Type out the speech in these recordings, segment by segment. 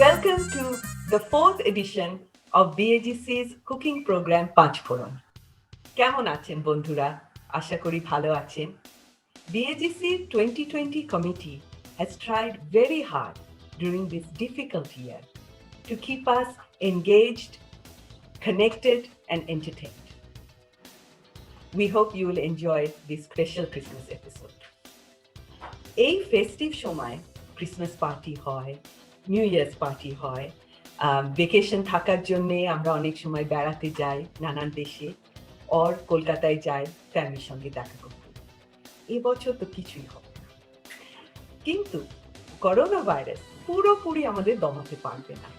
Welcome to the fourth edition of BAGC's cooking program পাঁচফোড়ন। কেমন আছেন বন্ধুরা? আশা করি ভালো আছেন। BAGC's 2020 committee has tried very hard during this difficult year to keep us engaged, connected, and entertained. We hope you will enjoy this special Christmas episode. এই festive সময় Christmas party হয়, new years party হয়, vacation থাকার জন্যে আমরা অনেক সময় বেড়াতে যাই নানান দেশে, আর কলকাতায় যাই ফ্যামিলির সঙ্গে দেখা করতে। এবছর তো কিছুই হবে না, কিন্তু করোনা ভাইরাস পুরোপুরি আমাদের দমাতে পারবে না।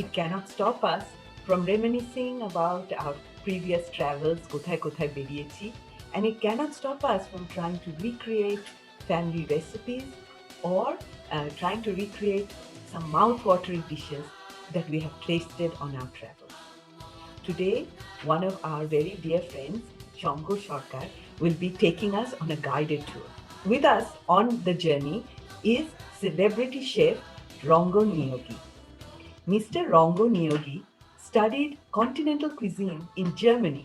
It cannot stop us from reminiscing about our previous travels, কোথায় কোথায় বেরিয়েছি, and it cannot stop us from trying to recreate family recipes or trying to recreate some mouth-watering dishes that we have tasted on our travels. Today, one of our very dear friends, Shankar Sarkar, will be taking us on a guided tour. With us on the journey is celebrity chef Rangan Neogi. Mr. Rangan Neogi studied continental cuisine in Germany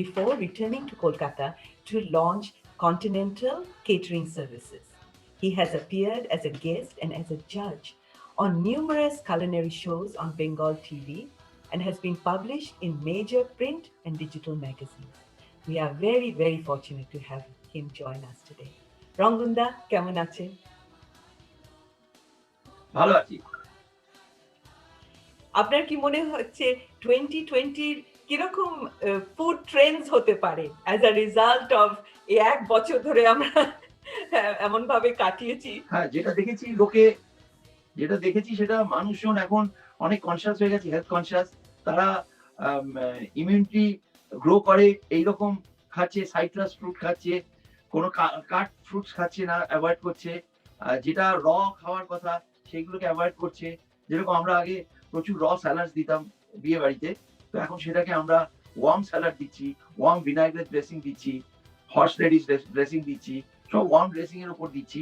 before returning to Kolkata to launch Continental Catering Services. He has appeared as a guest and as a judge on numerous culinary shows on Bengal TV and has been published in major print and digital magazines. We are very, very fortunate to have him join us today. Rangunda, কেমন আছেন? ভালো আছি। আপনার কি মনে হচ্ছে 2020 কিরকম food Trends হতে পারে অ্যাজ আ রেজাল্ট অফ এই এক বছর ধরে আমরা এমন ভাবে কাটিয়েছি? হ্যাঁ, যেটা দেখেছি সেটা মানুষজন এখন অনেক কনসিয়াস হয়ে গেছে, হেলথ কনসিয়াস। তারা ইমিউনিটি গ্রো করে এইরকম খাচ্ছে, সাইট্রাস ফ্রুট খাচ্ছে, কোনো কাট ফ্রুটস খাচ্ছে না, অ্যাভয়েড করছে। যেটা র খাওয়ার কথা সেগুলোকে অ্যাভয়েড করছে। যেরকম আমরা আগে প্রচুর র স্যালাড দিতাম বিয়ে বাড়িতে, তো এখন সেটাকে আমরা ওয়ার্ম স্যালাড দিচ্ছি, ওয়ার্ম ভিনাইগ্রেট ড্রেসিং দিচ্ছি, হর্স রেডিশ ড্রেসিং দিচ্ছি, সব ওয়ার্ম ড্রেসিং এর উপর দিচ্ছি।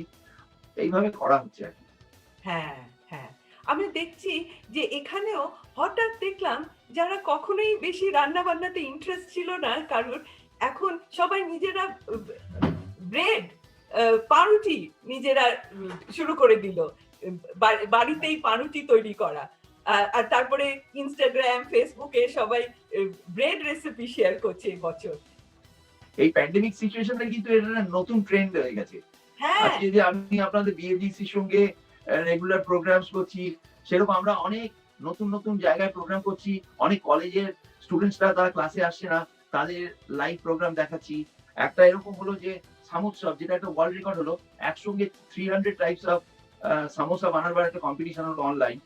এইভাবে করা হচ্ছে আর কি। হ্যাঁ, হ্যাঁ। আমি দেখছি যে এখানেও হঠাৎ দেখলাম যারা কখনোই বেশি রান্না বান্নাতে ইন্টারেস্ট ছিল না কারণ, এখন সবাই নিজেরা ব্রেড, পাউরুটি নিজেরা শুরু করে দিল, বাড়িতেই পাউরুটি তৈরি করা। আর তারপরে ইনস্টাগ্রাম, ফেসবুকে সবাই ব্রেড রেসিপি শেয়ার করছে এই বছর। এই প্যান্ডেমিক সিচুয়েশনে কিন্তু এটা নতুন ট্রেন্ড হয়ে গেছে। আজকে যে আমি আপনাদের বিএডিসির সঙ্গে রেগুলার প্রোগ্রামস করছি, সেরকম আমরা অনেক নতুন নতুন জায়গায় প্রোগ্রাম করছি। অনেক কলেজের স্টুডেন্টসরা তারা ক্লাসে আসছে না, তাদের লাইভ প্রোগ্রাম দেখাচ্ছি। একটা এরকম হলো যে সামোসা, যেটা একটা ওয়ার্ল্ড রেকর্ড হলো, একসঙ্গে 300 টাইপস অফ সামোসা বানাবার একটা কম্পিটিশন হলো অনলাইন।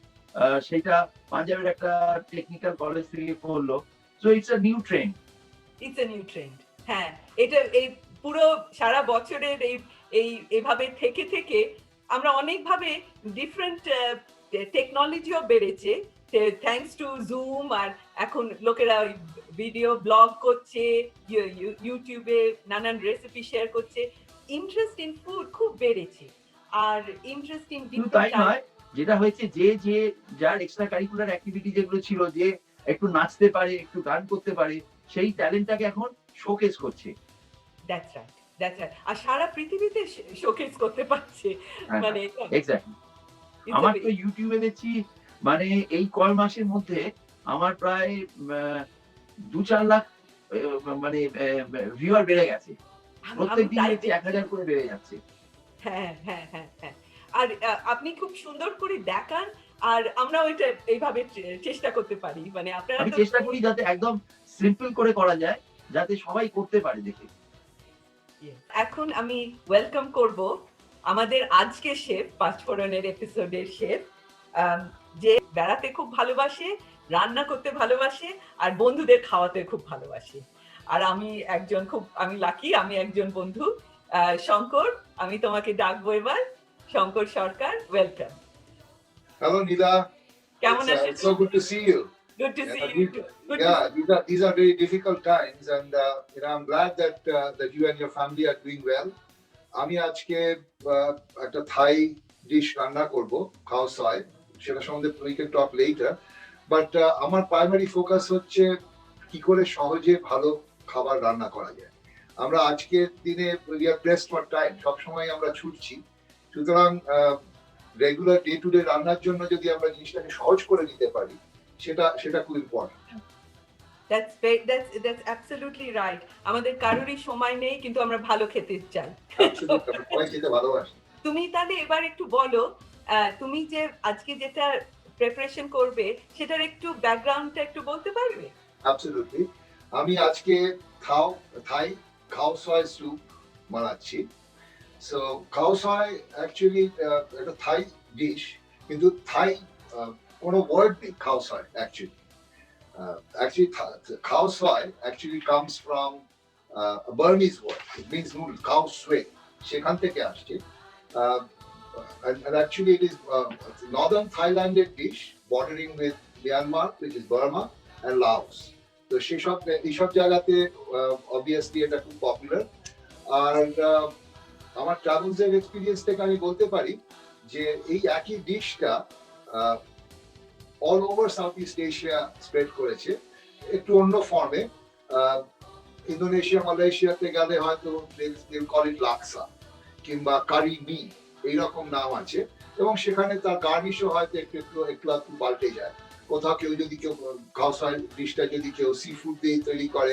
সেটা পাঞ্জাবের একটা টেকনিক্যাল কলেজ থেকে করলো। So it's a new trend. It's a new trend. হ্যাঁ, এটা এই পুরো সারা বছরের এই এভাবে থেকে থেকে আমরা অনেকভাবে ডিফারেন্ট টেকনোলজিও বেড়েছে, থ্যাঙ্কস টু জুম। আর এখন লোকেরা ভিডিও ব্লগ করছে, ইউটিউবে নানান রেসিপি শেয়ার করছে। ইন্টারেস্ট ইন ফুড খুব বেড়েছে। আর ইন্টারেস্ট ইন তাই নয়, যেটা হয়েছে যে যার এক্সট্রা কারিকুলার অ্যাক্টিভিটি যেগুলো ছিল, যে একটু নাচতে পারে, একটু গান করতে পারে, সেই ট্যালেন্টটাকে এখন শোকেস করছে। That's right, that's right. আর সারা পৃথিবীতে শোকেস করতে পারছে। মানে এক্স্যাক্টলি। আমার তো ইউটিউবে দেখছি, মানে এই কয় মাসের মধ্যে আমার প্রায় 2-4 লাখ মানে ভিউয়ার বেড়ে গেছে। প্রত্যেকদিন দেখছি 1000 করে বেড়ে যাচ্ছে। হ্যাঁ, হ্যাঁ, হ্যাঁ, হ্যাঁ। আর আপনি খুব সুন্দর করে দেখান, আর আমরা ওইটা এইভাবে চেষ্টা করতে পারি। মানে আপনারা আমি চেষ্টা করি যাতে একদম সিম্পল করে করা যায়, যাতে সবাই করতে পারে দেখে। এখন আমি ওয়েলকাম করব আমাদের আজকে শেফ, পাঁচফোড়নের এপিসোডের শেফ, যে বেড়াতে খুব ভালোবাসে, রান্না করতে ভালোবাসে, আর বন্ধুদের খাওয়াতে খুব ভালোবাসে। আর আমি লাকি, আমি একজন বন্ধু। শঙ্কর, আমি তোমাকে ডাকবো এবার। শঙ্কর সরকার, ওয়েলকাম। Hello, Nida. কেমন আছেন? So good to see you. Good to see you too. These are very difficult times, and I'm glad that you and your family are doing well. আমি আজকে একটা থাই ডিশ রান্না করব, খাও সয়, সেটা সম্বন্ধে we can talk later. But আমার প্রাইমারি ফোকাস হচ্ছে কি করে সহজে ভালো খাবার রান্না করা যায়। আমরা আজকের দিনে we are pressed for time, সবসময় আমরা ছুটছি, সুতরাং রেগুলার ডে টু ডে রান্নার জন্য যদি আমরা জিনিসটাকে সহজ করে নিতে পারি, সেটা খুব ইম্পর্টেন্ট। That's absolutely right. আমাদের কারোরই সময় নেই, কিন্তু আমরা ভালো খেতে চাই। আমরা সবাই খেতে ভালোবাসি। তুমি তাহলে এবার একটু বলো, তুমি যে আজকে যেটা প্রিপারেশন করবে সেটার একটু ব্যাকগ্রাউন্ডটা একটু বলতে পারবে? অ্যাবসলিউটলি। আমি আজকে থাই খাও সয় স্যুপ বানাচ্ছি। সো খাও সয় অ্যাকচুয়ালি একটা থাই ডিশ, কিন্তু থাই কোনো ওয়ার্ড নেই খাও সয় actually. Actually, khao soy actually comes from a Burmese word. It means noodle, khao soy. সেখান থেকে আসছে। And actually it is northern Thailandic dish bordering with Myanmar, which is Burma, and Laos. তো এইসব জায়গাতে obviously এটা খুব popular. আর আমার travels এর এক্সপিরিয়েন্স থেকে আমি বলতে পারি যে এই একই ডিশটা all over South East Asia spread করেছে, একটু অন্য ফর্মে। ইন্দোনেশিয়া মালয়েশিয়াতে গেলে হয়তো কল ইট লাক্সা কিংবা কারি মি, এইরকম নাম আছে, এবং সেখানে তার গার্নিশও হয়তো একটু পাল্টে যায়। কোথাও কেউ খাও সয় ডিশটা যদি কেউ সি ফুড দিয়ে তৈরি করে,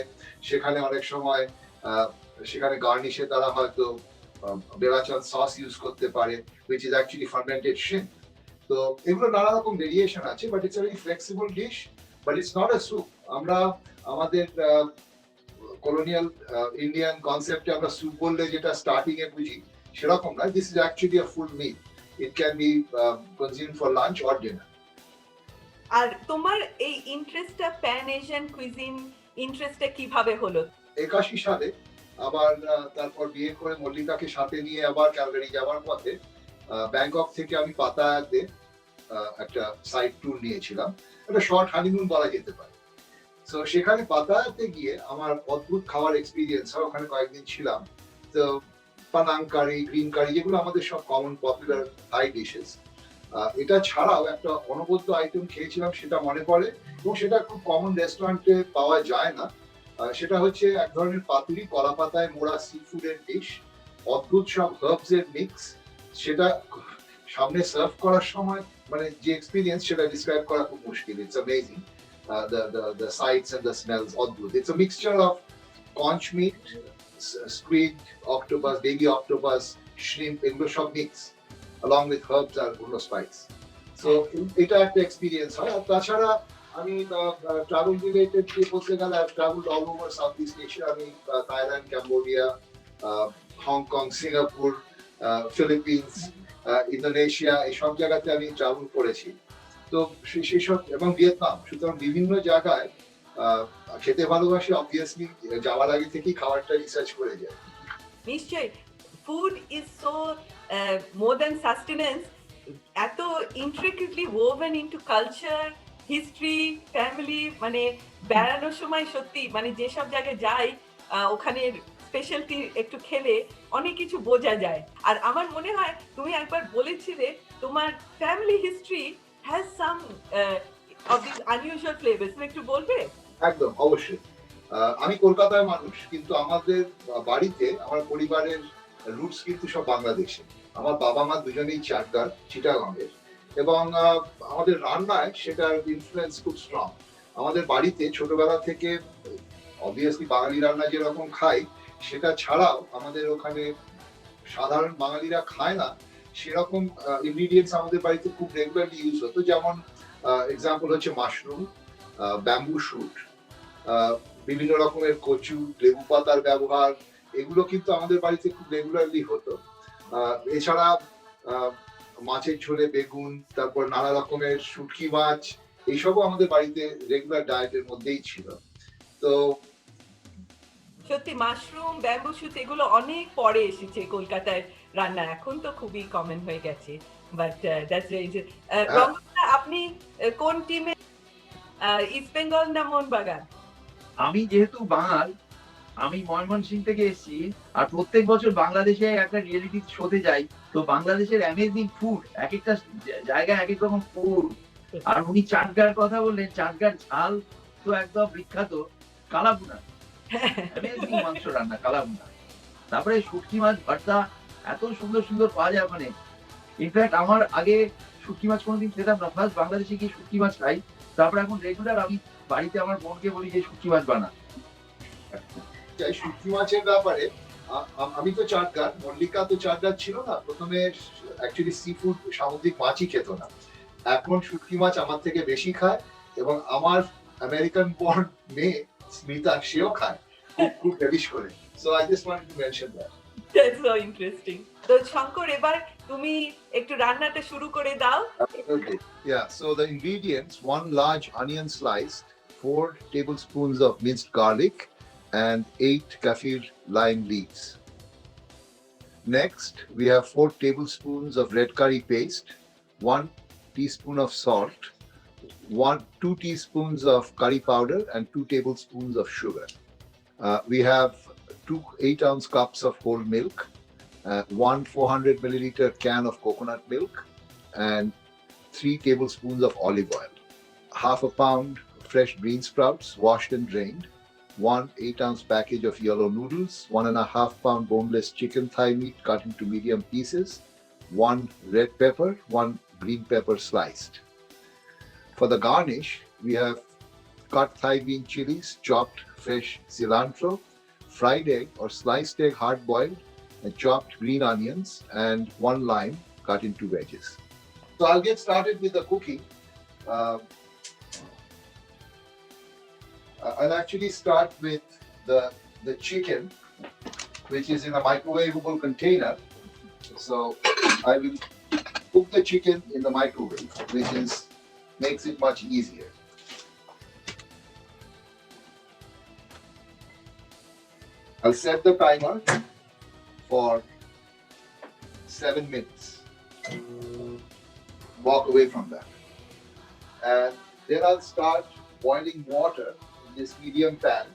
সেখানে অনেক সময় সেখানে গার্নিশে তারা হয়তো বেলাচান সস ইউজ করতে পারে, which is actually fermented shrimp. তো এগুলো নানা রকম ভেরিয়েশন আছে, but it's a very flexible dish, but it's not a soup. আমরা আমাদের কলোনিয়াল ইন্ডিয়ান কনসেপ্টে আমরা স্যুপ বললে যেটা স্টার্টিং এ বুঝি, সেরকম না। This is actually a full meal. It can be consume for lunch or dinner. আর তোমার এই ইন্টারেস্টটা প্যান এশিয়ান কুইজিন ইন্টারেস্টটা কিভাবে হলো? 81 সালে আবার তারপর বিয়ে করে মল্লিকাকে সাথে নিয়ে আবার ক্যালগারি যাওয়ার পথে ব্যাংকক থেকে আমি পাতায়াতে একটা সাইড ট্যুর নিয়েছিলাম, একটা শর্ট হানিমুন বলা যেতে পারে। তো সেখানে পাতায়াতে গিয়ে আমার অদ্ভুত খাওয়ার এক্সপিরিয়েন্স হয়। ওখানে কয়েকদিন ছিলাম, তো পানাং কারি, গ্রিন কারি, যেগুলো আমাদের সব কমন পপুলার থাই ডিশেস, এটা ছাড়াও একটা অনবদ্য আইটেম খেয়েছিলাম, সেটা মনে পড়ে, এবং সেটা খুব কমন রেস্টুরেন্টে পাওয়া যায় না। সেটা হচ্ছে এক ধরনের পাতুরি, কলা পাতায় মোড়া সি ফুডের ডিশ, অদ্ভুত সব হার্বস এর মিক্স। সেটা সামনে সার্ভ করার সময় মানে যে এক্সপিরিয়েন্স, সেটা ডিসক্রাইব করা খুব মুশকিল। It's amazing, the sights and the smells অদ্ভুত। It's a mixture of conch meat, squid, octopus, baby octopus, shrimp, এগুলো সব মিক্স, along with herbs আর অন্য স্পাইস। সো এটা একটা এক্সপিরিয়েন্স হয়। আর তাছাড়া আমি ট্রাভেল রিলেটেড বলতে গেলে travel all over South East Asia. আমি Thailand, Cambodia, Hong Kong, Singapore, Philippines, Indonesia, এই সব জায়গাতে আমি ট্রাভেল করেছি। তো সেসব, এবং ভিয়েতনাম, সুতরাং বিভিন্ন জায়গায় খেতে ভালোবাসি। অবভিয়াসলি যাওয়ার আগে থেকেই খাবারটা রিসার্চ করে যায়। নিশ্চয়ই, food is so more than sustenance, এত intricately woven into culture, history, family. মানে বেড়ানোর সময় সত্যি মানে যেসব জায়গায় যাই, ওখানের স্পেশালিটি একটু খেলে অনেক কিছু বোঝা যায়। আর আমার মনে হয় তুমি একবার বলেছিলে তোমার family history has some of this unusual flavours, তুমি একটু বলবে? একদম, অবশ্যই। আমি কলকাতার মানুষ, কিন্তু আমাদের বাড়িতে আমার পরিবারের রুটস কিন্তু সব বাংলাদেশে। আমার বাবা মা দুজনেই চাকদার, চিটাগাংয়ের, এবং আমাদের রান্নায় সেটার ইনফ্লুয়েন্স খুব স্ট্রং। আমাদের বাড়িতে ছোটবেলা থেকে অবভিয়াসলি বাঙালি রান্না যেরকম খাই, সেটা ছাড়াও আমাদের ওখানে সাধারণ বাঙালিরা খায় না সেরকম ইনগ্রিডিয়েন্টস আমাদের বাড়িতে খুব রেগুলারলি ইউজ হতো। যেমন এক্সাম্পল হচ্ছে মাশরুম, ব্যাম্বু শুট, বিভিন্ন রকমের কচু, লেবু পাতার ব্যবহার, এগুলো কিন্তু আমাদের বাড়িতে খুব রেগুলারলি হতো। এছাড়া মাছের ঝোলে বেগুন, তারপর নানা রকমের শুটকি মাছ, এইসবও আমাদের বাড়িতে রেগুলার ডায়েটের মধ্যেই ছিল। তো সত্যি মাশরুম, ব্যাম্বু শুট এগুলো অনেক পরে এসেছে কলকাতায় রান্না, এখন তো খুবই কমন হয়ে গেছে। But that's very good. Rangana, আপনি কোন টিমে, ইস্ট বেঙ্গল না মোহনবাগান? আমি যেহেতু বাঙাল, আমি ময়মনসিং থেকে এসেছি, আর প্রত্যেক বছর বাংলাদেশে একটা রিয়েলিটি শোতে যাই। তো বাংলাদেশের অ্যামেজিং ফুড, এক একটা জায়গায় এক এক রকম ফুড। আর উনি চাটগার কথা বললেন, চাটগার ঝাল তো একদম বিখ্যাত। কালাভুনা, অ্যামেজিং মাংস রান্না, কালাভুনা। তারপরে শুটকি মাছ ভর্তা, এত সুন্দর সুন্দর পাওয়া যায় ওখানে। ইনফ্যাক্ট আমার আগে শুটকি মাছ কোনোদিন খেতাম না, ফার্স্ট বাংলাদেশে গিয়ে শুটকি মাছ খাই। তারপরে এখন রেগুলার আমি বাড়িতে আমার বোনকে বলি যে শুটকি মাছ বানা। এই শুটকি মাছের ব্যাপারে আমি তো চাটগার, মল্লিকা তো চাটগার ছিল না প্রথমে, অ্যাকচুয়ালি সি ফুড সামুদ্রিক মাছই খেত না। এখন শুটকি মাছ আমার থেকে বেশি খায়, এবং আমার আমেরিকান বর্ন মেয়ে স্মিতা সেও খায় খুব খুব রেলিশ করে। So I just wanted to mention that. That's so interesting. তো শঙ্কর, এবার তুমি একটু রান্নাটা শুরু করে দাও। Absolutely. Yeah, so the ingredients: 1 large onion sliced, 4 tablespoons of minced garlic, and 8 kaffir lime leaves. Next, we have 4 tablespoons of red curry paste, 1 teaspoon of salt, 2 teaspoons of curry powder, and 2 tablespoons of sugar. We have 2 8-ounce cups of whole milk, 1 400 milliliter can of coconut milk, and 3 tablespoons of olive oil, half a pound fresh bean sprouts washed and drained, 1 8-ounce package of yellow noodles, 1.5 pound boneless chicken thigh meat cut into medium pieces, 1 red pepper, 1 green pepper sliced. For the garnish, we have cut thigh bean chilies, chopped fresh cilantro, fried egg or sliced egg hard boiled, and chopped green onions, and 1 lime cut into wedges. So I'll get started with the cooking. I'll actually start with the chicken, which is in a microwavable container. So I will cook the chicken in the microwave, which makes it much easier. I'll set the timer for 7 minutes. Walk away from that. And then I'll start boiling water in this medium pan.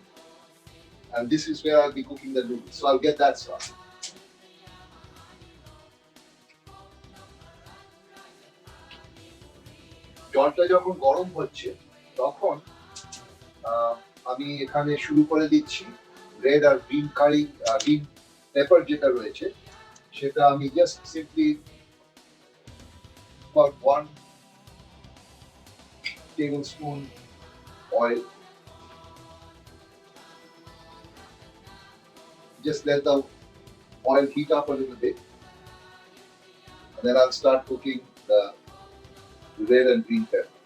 And this is where I'll be cooking the noodles. So I'll get that started. জলটা যখন গরম হচ্ছে তখন আমি এখানে শুরু করে দিচ্ছি রেড আর গ্রিন কারি, গ্রিন পেপার যেটা রয়েছে সেটা আমি just simply about 1 tablespoon oil. Just let the oil heat up a little bit, and then I'll start cooking the red and green pepper.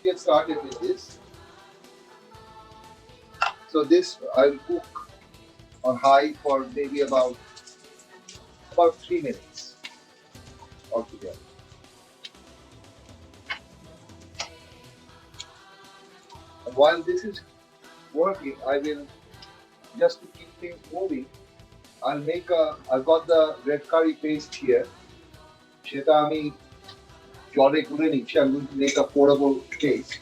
Get started with this. So this I'll cook on high for maybe about 3 minutes altogether. And while this is working, I will, just to keep things moving, I've got the red curry paste here. সেটা আমি জলে গুলে নিচ্ছি. I'm going to make a pourable paste.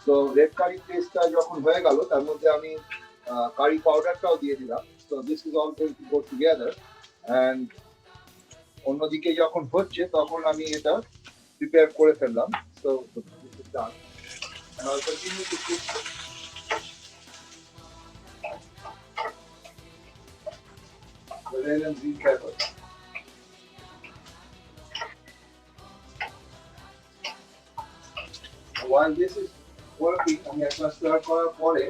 So red curry paste যখন হয়ে গেল তার মধ্যে আমি কারি পাউডারটাও দিয়ে দিলাম. So this is all going to go together, and অন্যদিকে যখন হচ্ছে তখন আমি এটা প্রিপেয়ার করে ফেললাম. So this is done, and I'll continue to cook the red and green pepper. While this is working, আমি একটা stir করার পরে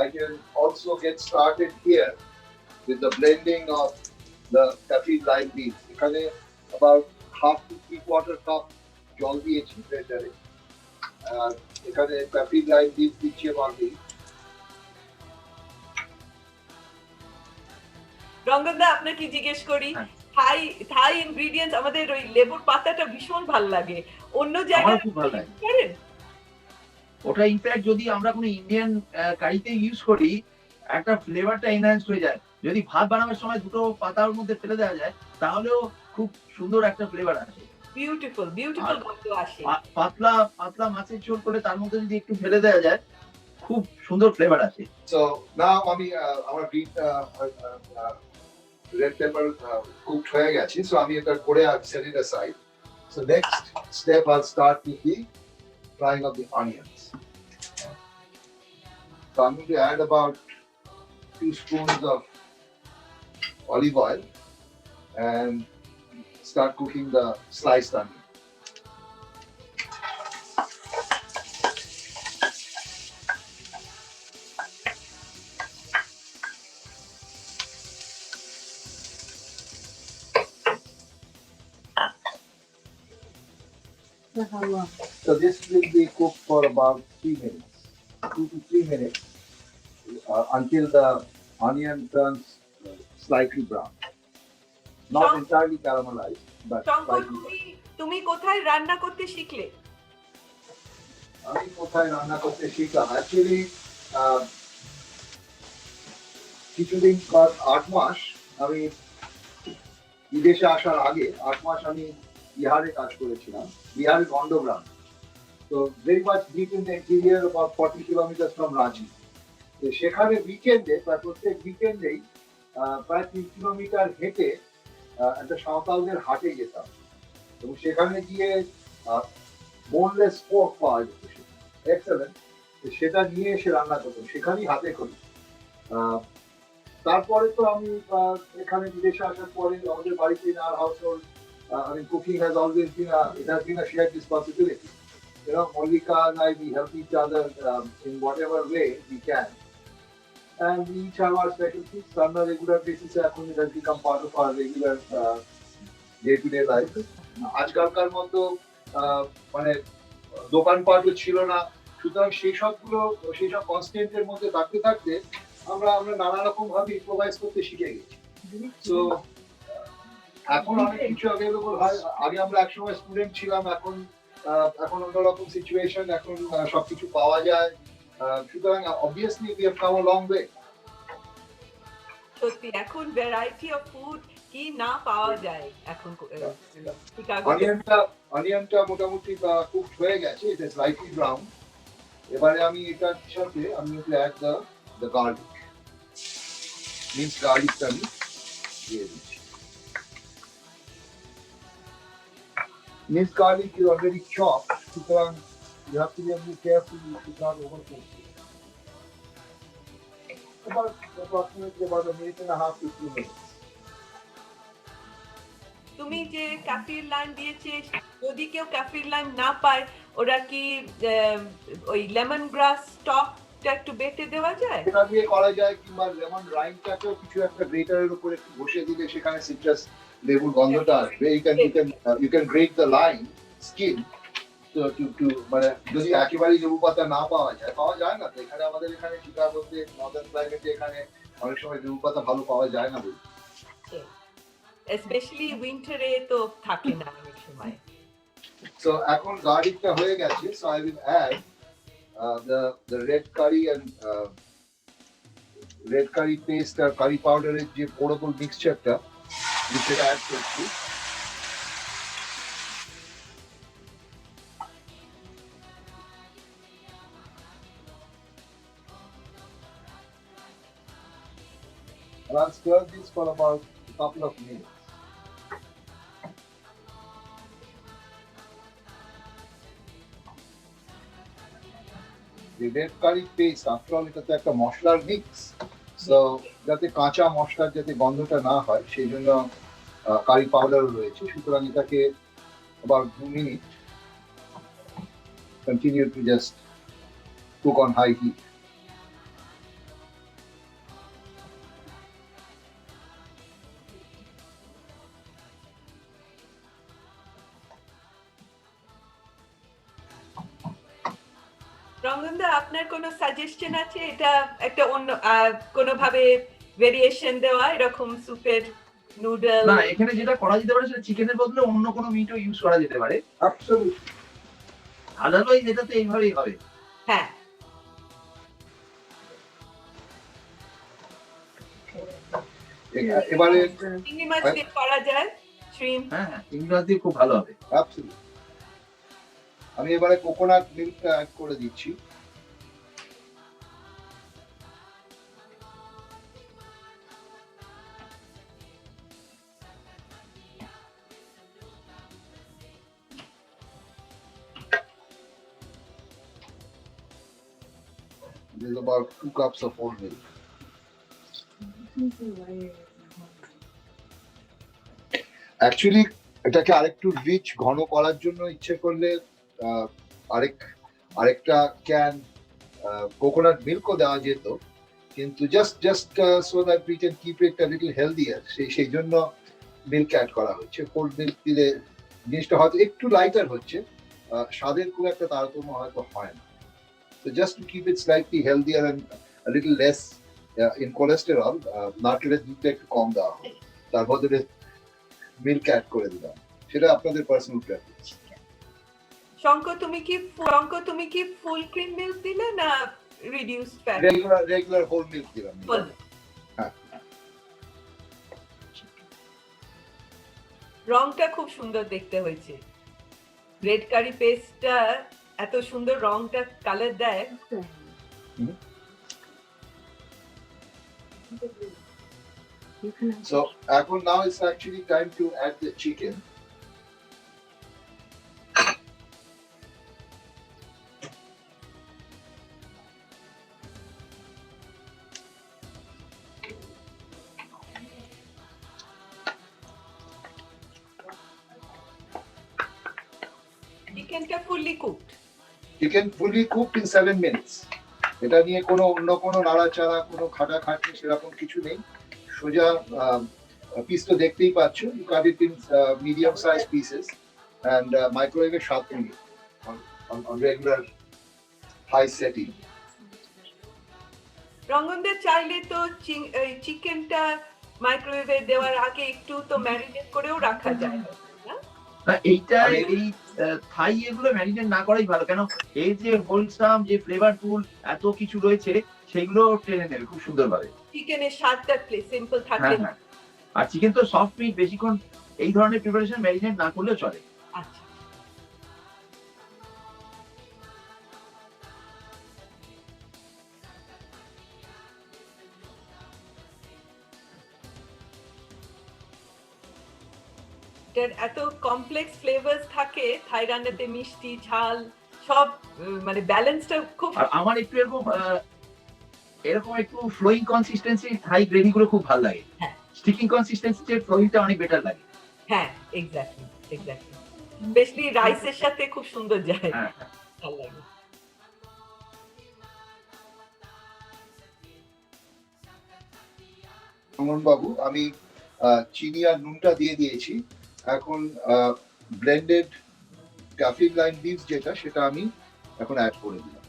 I can also get started here with the blending of the kaffir lime leaves. এখানে about 1/2 to 3/4 cup জল দিয়েছি ব্লেন্ডারে, আর এখানে kaffir lime leaves দিচ্ছি আমি. রঙ্গনদা, আপনাকে জিজ্ঞেস করি, থাই ইনগ্রেডিয়েন্টস, আমাদের ওই লেবুর পাতাটা ভীষণ ভালো লাগে, অন্য জায়গায় খুব ভালো লাগে করেন? ওটা ইনফ্যাক্ট যদি আমরা কোনো ইন্ডিয়ান কারিতে ইউজ করি, একটা ফ্লেভারটা এনহ্যান্স হয়ে যায়। যদি ভাত বানানোর সময় দুটো পাতার মধ্যে ফেলে দেওয়া যায় তাহলেও খুব সুন্দর একটা ফ্লেভার আসে। বিউটিফুল বিউটিফুল গন্ধ আসে। পাতলা পাতলা মাছের ঝোল করে তার মধ্যে যদি একটু ঢেলে দেওয়া যায় খুব সুন্দর ফ্লেভার আসে। So now আমি আমার green red pepper cooked হয়ে গেছে, so আমি এটা করে set it aside. So next step I'll start with the frying of the onions. So I'm going to add about 2 spoons of olive oil and start cooking the sliced onion. So this will be cooked for about 3 minutes, 2 to 3 minutes, until the onion turns slightly brown. Not Sure. entirely caramelized, but Shankar, slightly brown. তুমি কোথায় রান্না করতে শিখলে? আমি কোথায় রান্না করতে শিখলাম? Actually, কিছুদিন পর 8 মাস আমি বিদেশে আসার আগে 8 মাস আমি বিহারে কাজ করেছিলাম, বিহারের গন্ডগ্রাম। তো very much deep in the interior, about 40 kilometers from Ranchi. তো সেখানে উইকেন্ডে, প্রত্যেক উইকেন্ডেই প্রায় 3 কিলোমিটার হেঁটে একটা সাঁওতালদের হাটে যেতাম এবং সেখানে গিয়ে বোনলেস পোর্ক পাওয়া যেত, এক্সেলেন্ট, সেটা নিয়ে এসে রান্না করতাম, সেখানেই হাতে করি। তারপরে তো আমি এখানে বিদেশে আসার পরে আমাদের বাড়িতে in our household, I mean, cooking has always been it has been a shared responsibility. You know, Mollika and I, we help each other in whatever way we can. And we each have our specialties. So on a regular basis, it has become part of our regular day-to-day life. আজকালকার মতো মানে দোকানপাটও ছিল না, সুতরাং সেই সব কনস্ট্যান্টের মধ্যে থাকতে থাকতে আমরা নানা রকম ভাবে ইম্প্রোভাইজ করতে শিখে গেছি। তো এখন অনেক কিছু অ্যাভেলেবল হয়। আগে আমরা একসময় স্টুডেন্ট ছিলাম, এখন অন্যরকম সিচুয়েশন, এখন সবকিছু পাওয়া যায়, সুতরাং obviously we have come a long way. সত্যি এখন ভ্যারাইটি অফ ফুড কি না পাওয়া যায় এখন অনিয়নটা মোটামুটি কুকড হয়ে গেছে, ইট ইজ লাইটলি ব্রাউন। এবারে আমি এটার সাথে আমি অ্যাড দ্য গার্লিক, মিন্স গার্লিকটা আমি দিয়ে দিচ্ছি। Minced garlic is already chopped, সুতরাং you have to be a little careful, you should not overcook it. Approximately about a minute and a half to 2 minutes. তুমি যে কাফির লাইম দিয়েছে, যদি কেউ কাফির লাইম না পায়, ওরা কি ওই লেমন গ্রাস স্টকটা একটু বেটে দেওয়া যায়? এটা দিয়ে করা যায়, কিংবা লেমন রাইমটাকেও কিছু একটা গ্রেটারের উপরে একটু বসে দিলে সেখানে সিট্রাস লেবুর গন্ধটা আসবে। You can grate the lime skin to মানে যদি একেবারেই লেবু পাতা না পাওয়া যায় না, তো এখানে আমাদের এখানে শিকাগোতে নর্দার্ন ক্লাইমেটে এখানে অনেক সময় লেবু পাতা ভালো পাওয়া যায় না বলি, স্পেশালি উইন্টারে তো থাকে না অনেক সময়। সো এখন গার্লিকটা হয়ে গেছে, so I will add the red curry and red curry paste আর কারি পাউডারের যে পোড়াকল মিক্সচারটা সেটা অ্যাড করছি। And I'll stir this for about a couple of minutes. The red curry paste, after all, এটা তো একটা মশলার মিক্স, সো যাতে কাঁচা মশলার যাতে গন্ধটা না হয় সেই জন্য কারি পাউডারও রয়েছে, সুতরাং এটাকে about 2 minutes continue to just cook on high heat. রঙ্গনদা, আপনার কোনো সাজেশন আছে এটা একটা অন্য কোনোভাবে ভেরিয়েশন দেওয়া এরকম স্যুপের নুডল? না, এখানে যেটা করা যেতে পারে সেটা চিকেনের বদলে অন্য কোনো মিটও ইউজ করা যেতে পারে। Absolutely. আদারওয়াইজ এটা তো এইভাবেই হবে। হ্যাঁ, এবারে চিংড়ি মাছ দিয়ে করা যায়, shrimp. হ্যাঁ, চিংড়ি দিয়ে খুব ভালো হবে। Absolutely. আমি এবারে কোকোনাট মিল্কটা অ্যাড করে দিচ্ছি। This is about 2 cups of whole milk. Actually এটাকে আরেকটু রিচ ঘন করার জন্য ইচ্ছে করলে আহ, আরেকটা ক্যান কোকোনাট মিল্কও দেওয়া যেত, কিন্তু just so that we can keep it a little healthier, সেই জন্য মিল্ক অ্যাড করা হচ্ছে। কোল্ড মিল্ক দিলে জিনিসটা হয়তো একটু লাইটার হচ্ছে, স্বাদের খুব একটা তারতম্য হয়তো হয় না। তো just to keep it slightly healthier and a little less in cholesterol, নারকেলের দুধটা একটু কম দেওয়া হয়, তার বদলে মিল্ক অ্যাড করে দিলাম। সেটা আপনাদের পার্সোনাল প্রেফারেন্স। শঙ্কর তুমি কি ফুল ক্রিম মিল্ক দিলে না reduced fat? Regular whole milk দিলাম। হ্যাঁ, রংটা খুব সুন্দর দেখতে হয়েছে। রেড কারি পেস্টটা এত সুন্দর রংটা কালার দেয়। so এখন now it's actually time to add the chicken. চিকেনটা fully cooked. Chicken fully cooked in 7 minutes. এটা নিয়ে কোনো অন্য কোনো নাড়াচাড়া, কোনো খাটাখাটনি সেরকম কিছু নেই। সোজা পিস তো দেখতেই পাচ্ছ, you cut it in medium size pieces and microwave 7 minute on regular high setting. রঙ্গনদের চাইলে তো চিকেনটা মাইক্রোওয়েভে দেওয়ার আগে একটু তো ম্যারিনেট করেও রাখা যায় না? এইটা এই থাই এগুলো ম্যারিনেট না করাই ভালো, কেন এই যে হোলসাম যে ফ্লেভারফুল এত কিছু রয়েছে সেগুলো টেনে নেবে খুব সুন্দরভাবে। চিকেনের স্বাদটা সিম্পল থাকে। হ্যাঁ, আর চিকেন তো সফট মিট, বেশিক্ষণ এই ধরনের প্রিপারেশন ম্যারিনেট না করলেও চলে। আচ্ছা, এত কমপ্লেক্স ফ্লেভারস থাকে থাই রান্নাতে, মিষ্টি ঝাল সব মানে ব্যালেন্সটা খুব। আর আমার একটু এরকম একটু ফ্লোয়িং কনসিস্টেন্সি থাই গ্রেভি গুলো খুব ভালো লাগে। হ্যাঁ, স্টিকিং কনসিস্টেন্সি এর ফ্লোয়িংটা অনেক বেটার লাগে। হ্যাঁ, এক্স্যাক্টলি স্পেশালি রাইসের সাথে খুব সুন্দর যায়। হ্যাঁ, ভালো লাগে। রমন বাবু, আমি চিনি আর নুনটা দিয়ে দিয়েছি। এখন ব্লেন্ডেড কাফিং লাইন লিভস যেটা, সেটা আমি এখন অ্যাড করে দিলাম।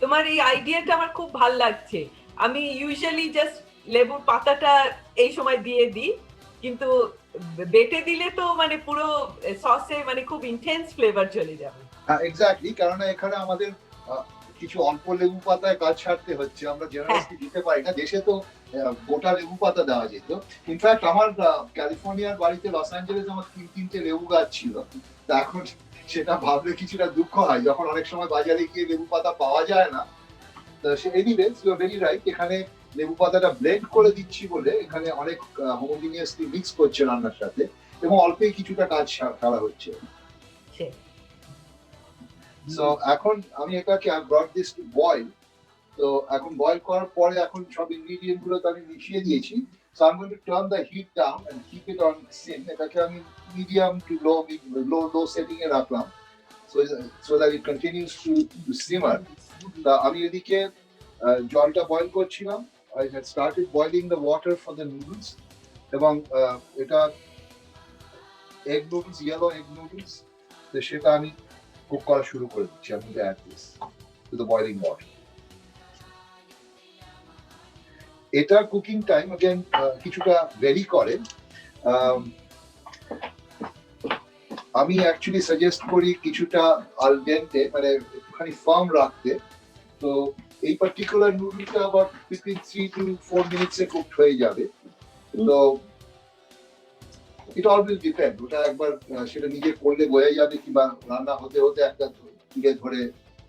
তোমার এই আইডিয়াটা আমার খুব ভালো লাগছে। আমি ইউজুয়ালি জাস্ট লেবুর পাতাটা এই সময় দিয়ে দিই, কিন্তু বেটে দিলে তো মানে পুরো সসে মানে খুব ইন্টেন্স ফ্লেভার চলে যাবে। হ্যাঁ, এক্স্যাক্টলি, কারণ এখানে আমাদের কিছু অল্প লেবু পাতায় কাজ ছাড়তে হচ্ছে, আমরা জেনারেলি দিতে পারি না। দেশে তো গোটা লেবু পাতা দেওয়া যেত। ইনফ্যাক্ট আমার ক্যালিফোর্নিয়ার বাড়িতে লস অ্যাঞ্জেলেস আমার 3-3টে লেবু গাছ ছিল। তা এখন সেটা ভাবলে কিছুটা দুঃখ হয়, যখন অনেক সময় বাজারে গিয়ে লেবু পাতা পাওয়া যায় না। তো anyways you are very right, এখানে লেবু পাতাটা ব্লেন্ড করে দিচ্ছি বলে এখানে অনেক হোমোজিনিয়াসলি মিক্স করছে রান্নার সাথে, এবং অল্পই কিছুটা কাজ সারা হচ্ছে। সো এখন আমি এটাকে ব্রট দিস টু বয়েল। তো এখন বয়েল করার পরে এখন সব ইনগ্রেডিয়েন্ট গুলো তো আমি মিশিয়ে দিয়েছি। So I am going to turn the heat down and keep it on sim. এটাকে আমি মিডিয়াম টু লো সেটিং এ রাখলাম, so that it continues to simmer. তা আমি এদিকে জলটা বয়েল করছিলাম। I had started boiling the water for the noodles, এবং এটা egg noodles, yellow egg noodles, তো সেটা আমি কুক করা শুরু করে দিচ্ছি। আমি add this to the boiling water. এটা কুকিং টাইম अगेन কিছুটা ভেরি করে। আমি অ্যাকচুয়ালি সাজেস্ট করি কিছুটা আল ডেন্টে, মানে একটুখানি ফার্ম রাখতে। তো এই পার্টিকুলার নুডলটা আবার 3 to 4 মিনিটসে কুকড হয়ে যাবে। তো ইট অল উইল ডিপেন্ড, ওটা একবার সেটা নিজে করলে বোঝা যাবে, কিংবা রান্না হতে হতে একটা তুলে ধরে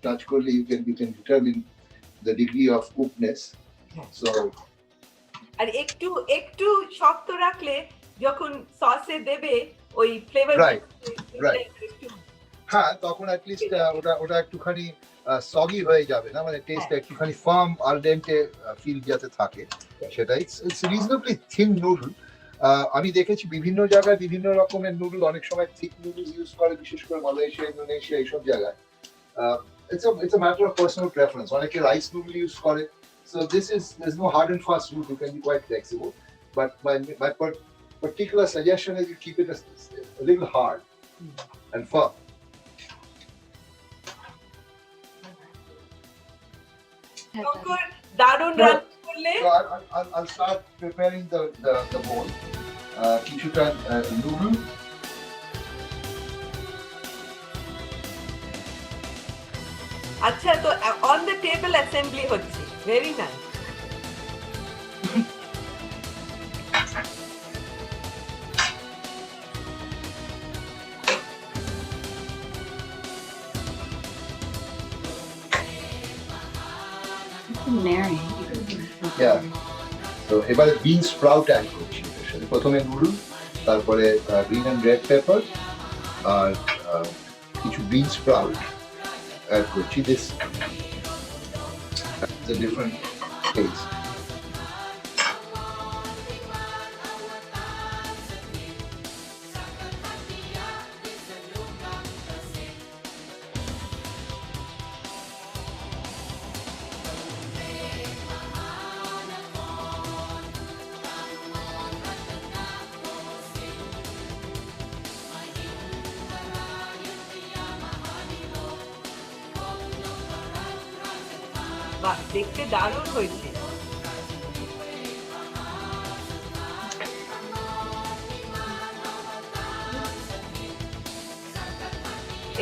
টাচ করলে you can determine the degree of cookness. So আর একটু একটু শক্ত রাখলে যখন সসে দেবে ওই ফ্লেভার, Right, right. হ্যাঁ, তখন অ্যাটলিস্ট ওটা ওটা একটুখানি সগি হয়ে যাবে না, মানে টেস্টটা একটুখানি ফার্ম আল ডেন্টে ফিল যাতে থাকে, সেটাই। It's reasonably thin noodle. আমি দেখেছি বিভিন্ন জায়গায় বিভিন্ন রকমের নুডল, অনেক সময় থিক নুডলস ইউজ করে, বিশেষ করে মালয়েশিয়া, ইন্দোনেশিয়া এইসব জায়গায়। It's a matter of personal preference. অনেকে রাইস নুডল ইউজ করে। So there's no hard and fast rule. You can be quite flexible. But my particular suggestion is you keep it a little hard and firm. দারুণ রান্না করলে। So I'll start preparing the bowl. কিছুটা noodle. আচ্ছা, তো on the table assembly হচ্ছে, very nice. Mary. Yeah. So এবারে বিন sprout add করছি এর সাথে। প্রথমে নুডল, তারপরে গ্রিন এন্ড রেড পেপার, আর কিছু বিন স্প্রাউট অ্যাড করছি। This the different taste. বাহ, দেখতে দারুণ হয়েছে।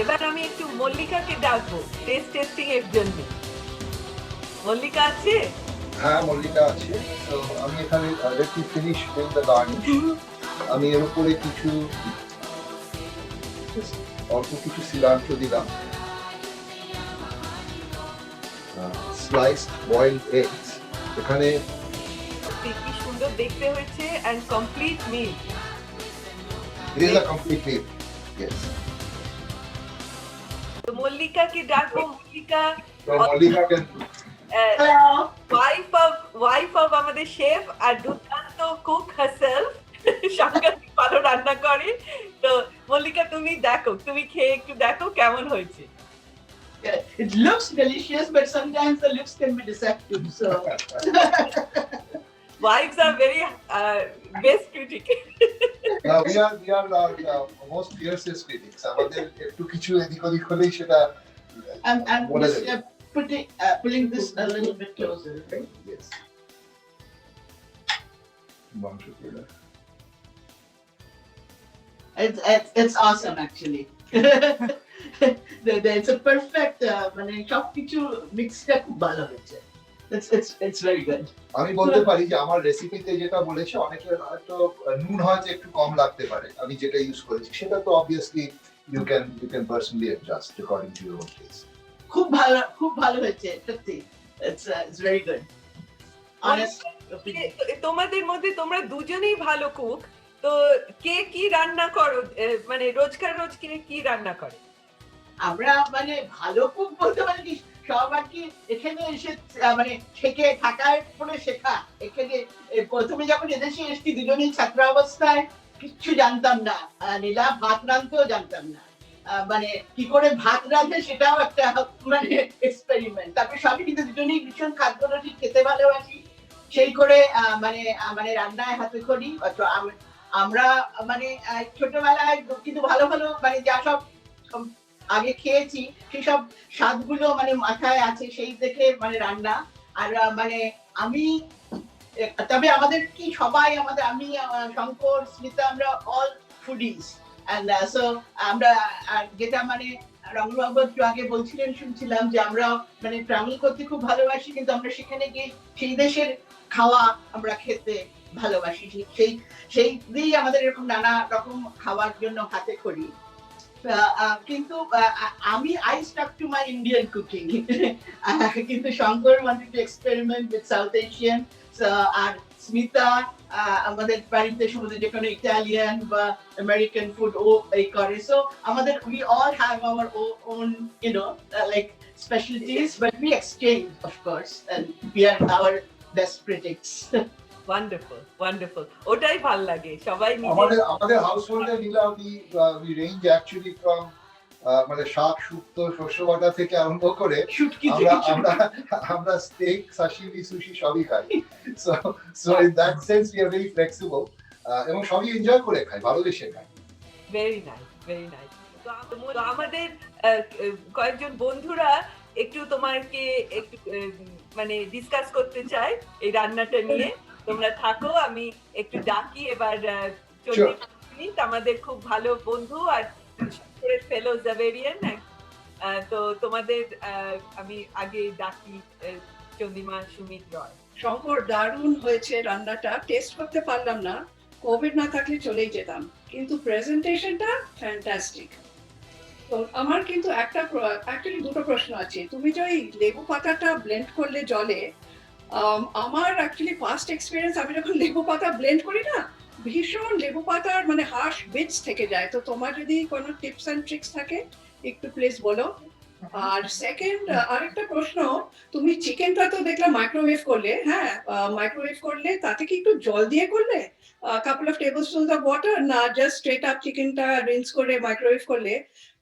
এবার আমি একটু মল্লিকাকে ডাকবো টেস্ট টেস্টিং এর জন্য। মল্লিকা আছে? হ্যাঁ, মল্লিকা আছে। তো আমি এখানে let me finish doing the garnish. আমি এর উপরে কিছু অল্প কিছু সিলান্ট্রো দিলাম, sliced boiled eggs. এখানে কি সুন্দর দেখতে হয়েছে, and complete meal. it is a complete meal. Yes. তো মল্লিকাকে ডাকবো। Mallika So Mallika can wife of আমাদের শেফ আর দুর্দান্ত কুক হারসেলফ, সাংঘাতিক ভালো রান্না করে। তো মল্লিকা, তুমি দেখো, তুমি খেয়ে একটু দেখো কেমন হয়েছে। Yeah, it looks delicious, but sometimes the looks can be deceptive. So Wives are very best critic. we are our most fiercest critics. আমাদের একটু কিছু এদিক ওদিক হলেই সেটা I'm What is just pulling this a little bit closer. Okay? yes. মাংস দিয়ে It's awesome actually. It's a perfect মানে সবকিছু মিক্সটা খুব ভালো হয়েছে। It's very good. আমি বলতে পারি যে আমার রেসিপিতে যেটা বলেছে, অনেকের হয়তো নুন হয়তো একটু কম লাগতে পারে, আমি যেটা ইউজ করেছি সেটা তো obviously you can personally adjust according to your own taste. খুব ভালো হয়েছে সত্যি। It's very good. Honest opinion. তোমাদের মধ্যে তোমরা দুজনেই ভালো কুক, তো কে কি রান্না করো, মানে রোজকার রোজ কে কি রান্না করে? আমরা মানে ভালো কুক বলতে পারি কি, সব আর কি এখানে এসে মানে থেকে থাকার পরে শেখা। এখানে প্রথমে যখন এদেশে এসেছি দুজনেই ছাত্র অবস্থায়, কিচ্ছু জানতাম না। নীলা ভাত রাঁধতেও জানতাম না, মানে কি করে ভাত রাঁধে সেটাও একটা মানে এক্সপেরিমেন্ট। তারপরে সবই কিন্তু দুজনেই ভীষণ খাদ্যরসিক, খেতে ভালোবাসি, সেই করে মানে মানে রান্নায় হাতে খড়ি। আমরা মানে ছোটবেলায় কিন্তু ভালো ভালো মানে যা সব আগে খেয়েছি সেসব স্বাদগুলো মানে মাথায় আছে, সেই দেখে মানে রান্না। আর মানে আমি তবে আমাদের কি সবাই আমাদের, আমি শঙ্কর, স্মিতা, আমরা অল ফুডিজ, এন্ড সো আমরা যেটা মানে রংবাবু একটু আগে বলছিলেন, শুনছিলাম যে আমরা মানে ট্রাভেল করতে খুব ভালোবাসি, কিন্তু আমরা সেখানে গিয়ে সেই দেশের খাওয়া আমরা খেতে ভালোবাসি। সেই সেই দিয়েই আমাদের এরকম নানা রকম খাওয়ার জন্য হাতে খড়ি। কিন্তু আমি I stuck to my Indian cooking. কিন্তু Shankar wanted to experiment with South Asian, আর স্মিতা আমাদের বাড়িতে সমুদ্র যে কোনো ইটালিয়ান বা আমেরিকান ফুড ও এই করে। সো আমাদের we all have our own you know like specialties, but we exchange of course, and we are our best critics. Wonderful wonderful, ওটাই ভাল লাগে সবাই আমাদের হাউসহোল্ডে নীলা we range actually from মানে শাক শুক্তো শস্য বাটা থেকে আরম্ভ করে আমরা স্টেক সাশিমি সুশি সবই খাই। So in that sense we are very flexible এবং সবই এনজয় করে খাই, ভালোবেসে খাই। Very nice very nice. তো আমাদের কয়েকজন বন্ধুরা একটু তোমাকে একটু মানে ডিসকাস করতে চাই এই রান্নাটা নিয়ে। তোমরা থাকো, আমি একটু ডাকি এবার আমাদের খুব ভালো বন্ধু আর ফেলো জাভেরিয়ান। তো তোমাদের আমি আগে ডাকি চন্দ্রিমা সুমিত রয়। শঙ্কর, দারুণ হয়েছে রান্নাটা, টেস্ট করতে পারলাম না, কোভিড না থাকলে চলেই যেতাম, কিন্তু প্রেজেন্টেশনটা ফ্যান্টাস্টিক। তো আমার কিন্তু অ্যাকচুয়ালি দুটো প্রশ্ন আছে। তুমি যে ওই লেবু পাতাটা ব্লেন্ড করলে জলে, আমার অ্যাকচুয়ালি ফার্স্ট এক্সপিরিয়েন্স, আমি যখন লেবু পাতা ব্লেন্ড করি না, ভীষণ লেবু পাতার মানে হার্শ বিটস থেকে যায়। তো তোমার যদি কোনো টিপস অ্যান্ড ট্রিক্স থাকে একটু প্লিজ বলো। আর সেকেন্ড আরেকটা প্রশ্ন, তুমি চিকেনটা তো দেখলাম মাইক্রোওয়েভ করলে, হ্যাঁ মাইক্রোওয়েভ করলে তাতে কি একটু জল দিয়ে করলে, couple of table spoon of water, না জাস্ট স্ট্রেট আপ চিকেনটা রিন্স করে মাইক্রোওয়েভ করলে?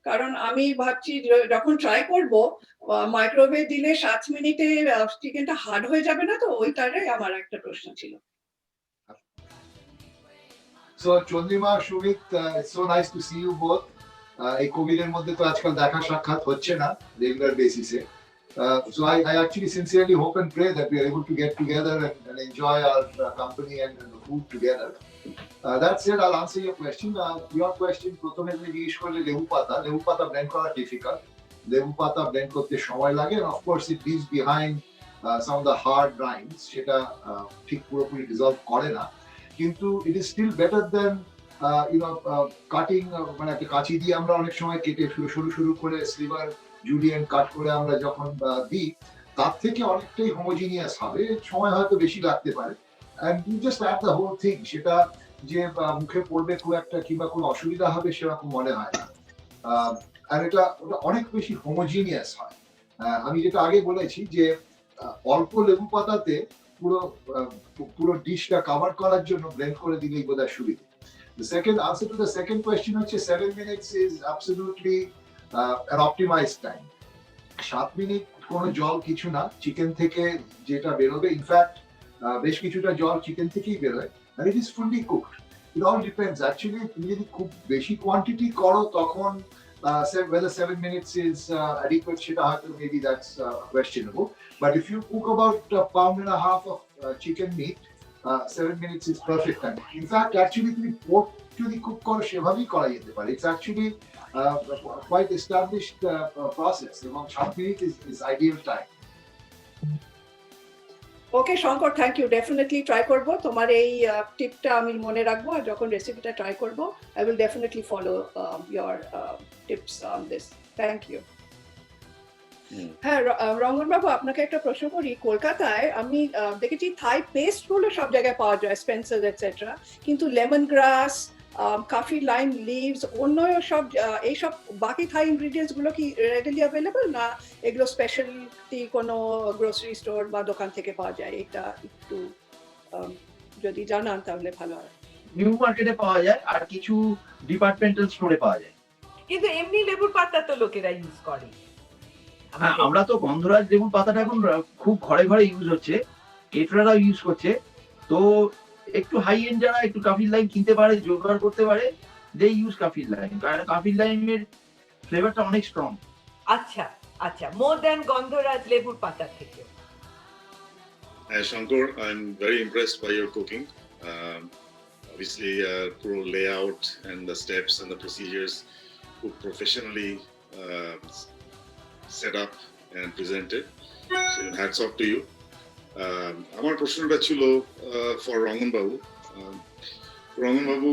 কারণ আমি ভাবছি যখন ট্রাই করব মাইক্রোওয়েভ দিলে 7 মিনিটে চিকেনটা হার্ড হয়ে যাবে না, তো ওইটারে আমার একটা প্রশ্ন ছিল। So Chandrima, Sumit, it's so nice to see you both. এই কোভিড এর মধ্যে তো আজকাল দেখা সাক্ষাৎ হচ্ছে না রেগুলার বেসিসে। So I actually sincerely hope and pray that we are able to get together and enjoy our company and the food together. That said, I'll answer your question. Your question, প্রথমে তুমি জিজ্ঞেস করলে লেবু পাতা blend করা difficult. লেবু পাতা blend করতে সময় লাগে, and of course it leaves behind some of the hard rinds, সেটা ঠিক পুরোপুরি ডিসলভ করে না, কিন্তু it is still better than cutting, মানে একটা কাঁচি দিয়ে আমরা অনেক সময় কেটে সরু সরু করে স্লিভার জুলিয়ান কাট করে আমরা যখন দিই, তার থেকে অনেকটাই হোমোজিনিয়াস হবে, সময় হয়তো বেশি লাগতে পারে। and you just add the whole thing, সেটা যে মুখে পড়বে খুব একটা কিংবা কোনো অসুবিধা হবে সেরকম মনে হয় না, আর ওটা অনেক বেশি হোমোজিনিয়াস হয়। আমি যেটা আগে বলেছি যে অল্প লেবু পাতাতে পুরো ডিশটা কভার করার জন্য ব্লেন্ড করে দিলেই বোধহয় সুবিধা। The second answer to the second question হচ্ছে 7 minutes is absolutely an optimized time. 7 minute কোনো জল কিছু না, চিকেন থেকে যেটা বেরোবে, ইনফ্যাক্ট বেশ কিছুটা জল চিকেন থেকেই বেরোয়, and it is fully cooked. It all depends. Actually, তুমি যদি খুব বেশি কোয়ান্টিটি করো তখন whether 7 minutes is adequate, সেটা হয়তো maybe that's questionable. But if you cook about a pound and a half of chicken meat, 7 minutes is perfect time. In fact, actually তুমি pork যদি কুক করো সেভাবেই করা যেতে পারে। It's actually quite established process, এবং 7 minutes is ideal time. Okay Shankar, thank you, definitely try করব, তোমার এই টিপটা আমি মনে রাখবো, আর যখন রেসিপিটা ট্রাই করব I will definitely follow your tips on this. Thank you. হ্যাঁ রঙ্গন বাবু, আপনাকে একটা প্রশ্ন করি। কলকাতায় আমি দেখেছি থাই পেস্ট গুলো সব জায়গায় পাওয়া যায়, স্পেন্সার এটসেট্রা, কিন্তু লেমন গ্রাস, কাফি লাইম লিভস, অন্য সব এইসব বাকি থাই ইনগ্রিডিয়েন্টস গুলো কি রেডিলি অ্যাভেলেবল, না এগুলো স্পেশালিটি কোনো গ্রোসারি স্টোর বা দোকান থেকে পাওয়া যায়? এটা একটু যদি জানান তাহলে ভালো হয়। নিউ মার্কেটে পাওয়া যায়, আর কিছু ডিপার্টমেন্টাল স্টোরে পাওয়া যায়। কিন্তু এমনি লেবুর পাতা তো লোকেরা ইউজ করে। হ্যাঁ, আমরা তো গন্ধরাজ লেবুর পাতাটা এখন খুব ঘরে ঘরে ইউজ হচ্ছে, কেটারাও ইউজ করছে। তো একটু হাই এন্ড যারা একটু কাফির লাইম কিনতে পারে, জোগাড় করতে পারে, দে ইউজ কাফির লাইম, কারণ কাফির লাইমের ফ্লেভারটা অনেক স্ট্রং। আচ্ছা আচ্ছা, মোর দ্যান গন্ধরাজ লেবুর পাতা থেকে। Shankar, I'm very impressed by your cooking. Obviously, pro layout and the steps and the procedures, cook professionally, set up and presented. So hats off to you. আমার প্রশ্নটা ছিল for রঙ্গন বাবু. রঙ্গন বাবু,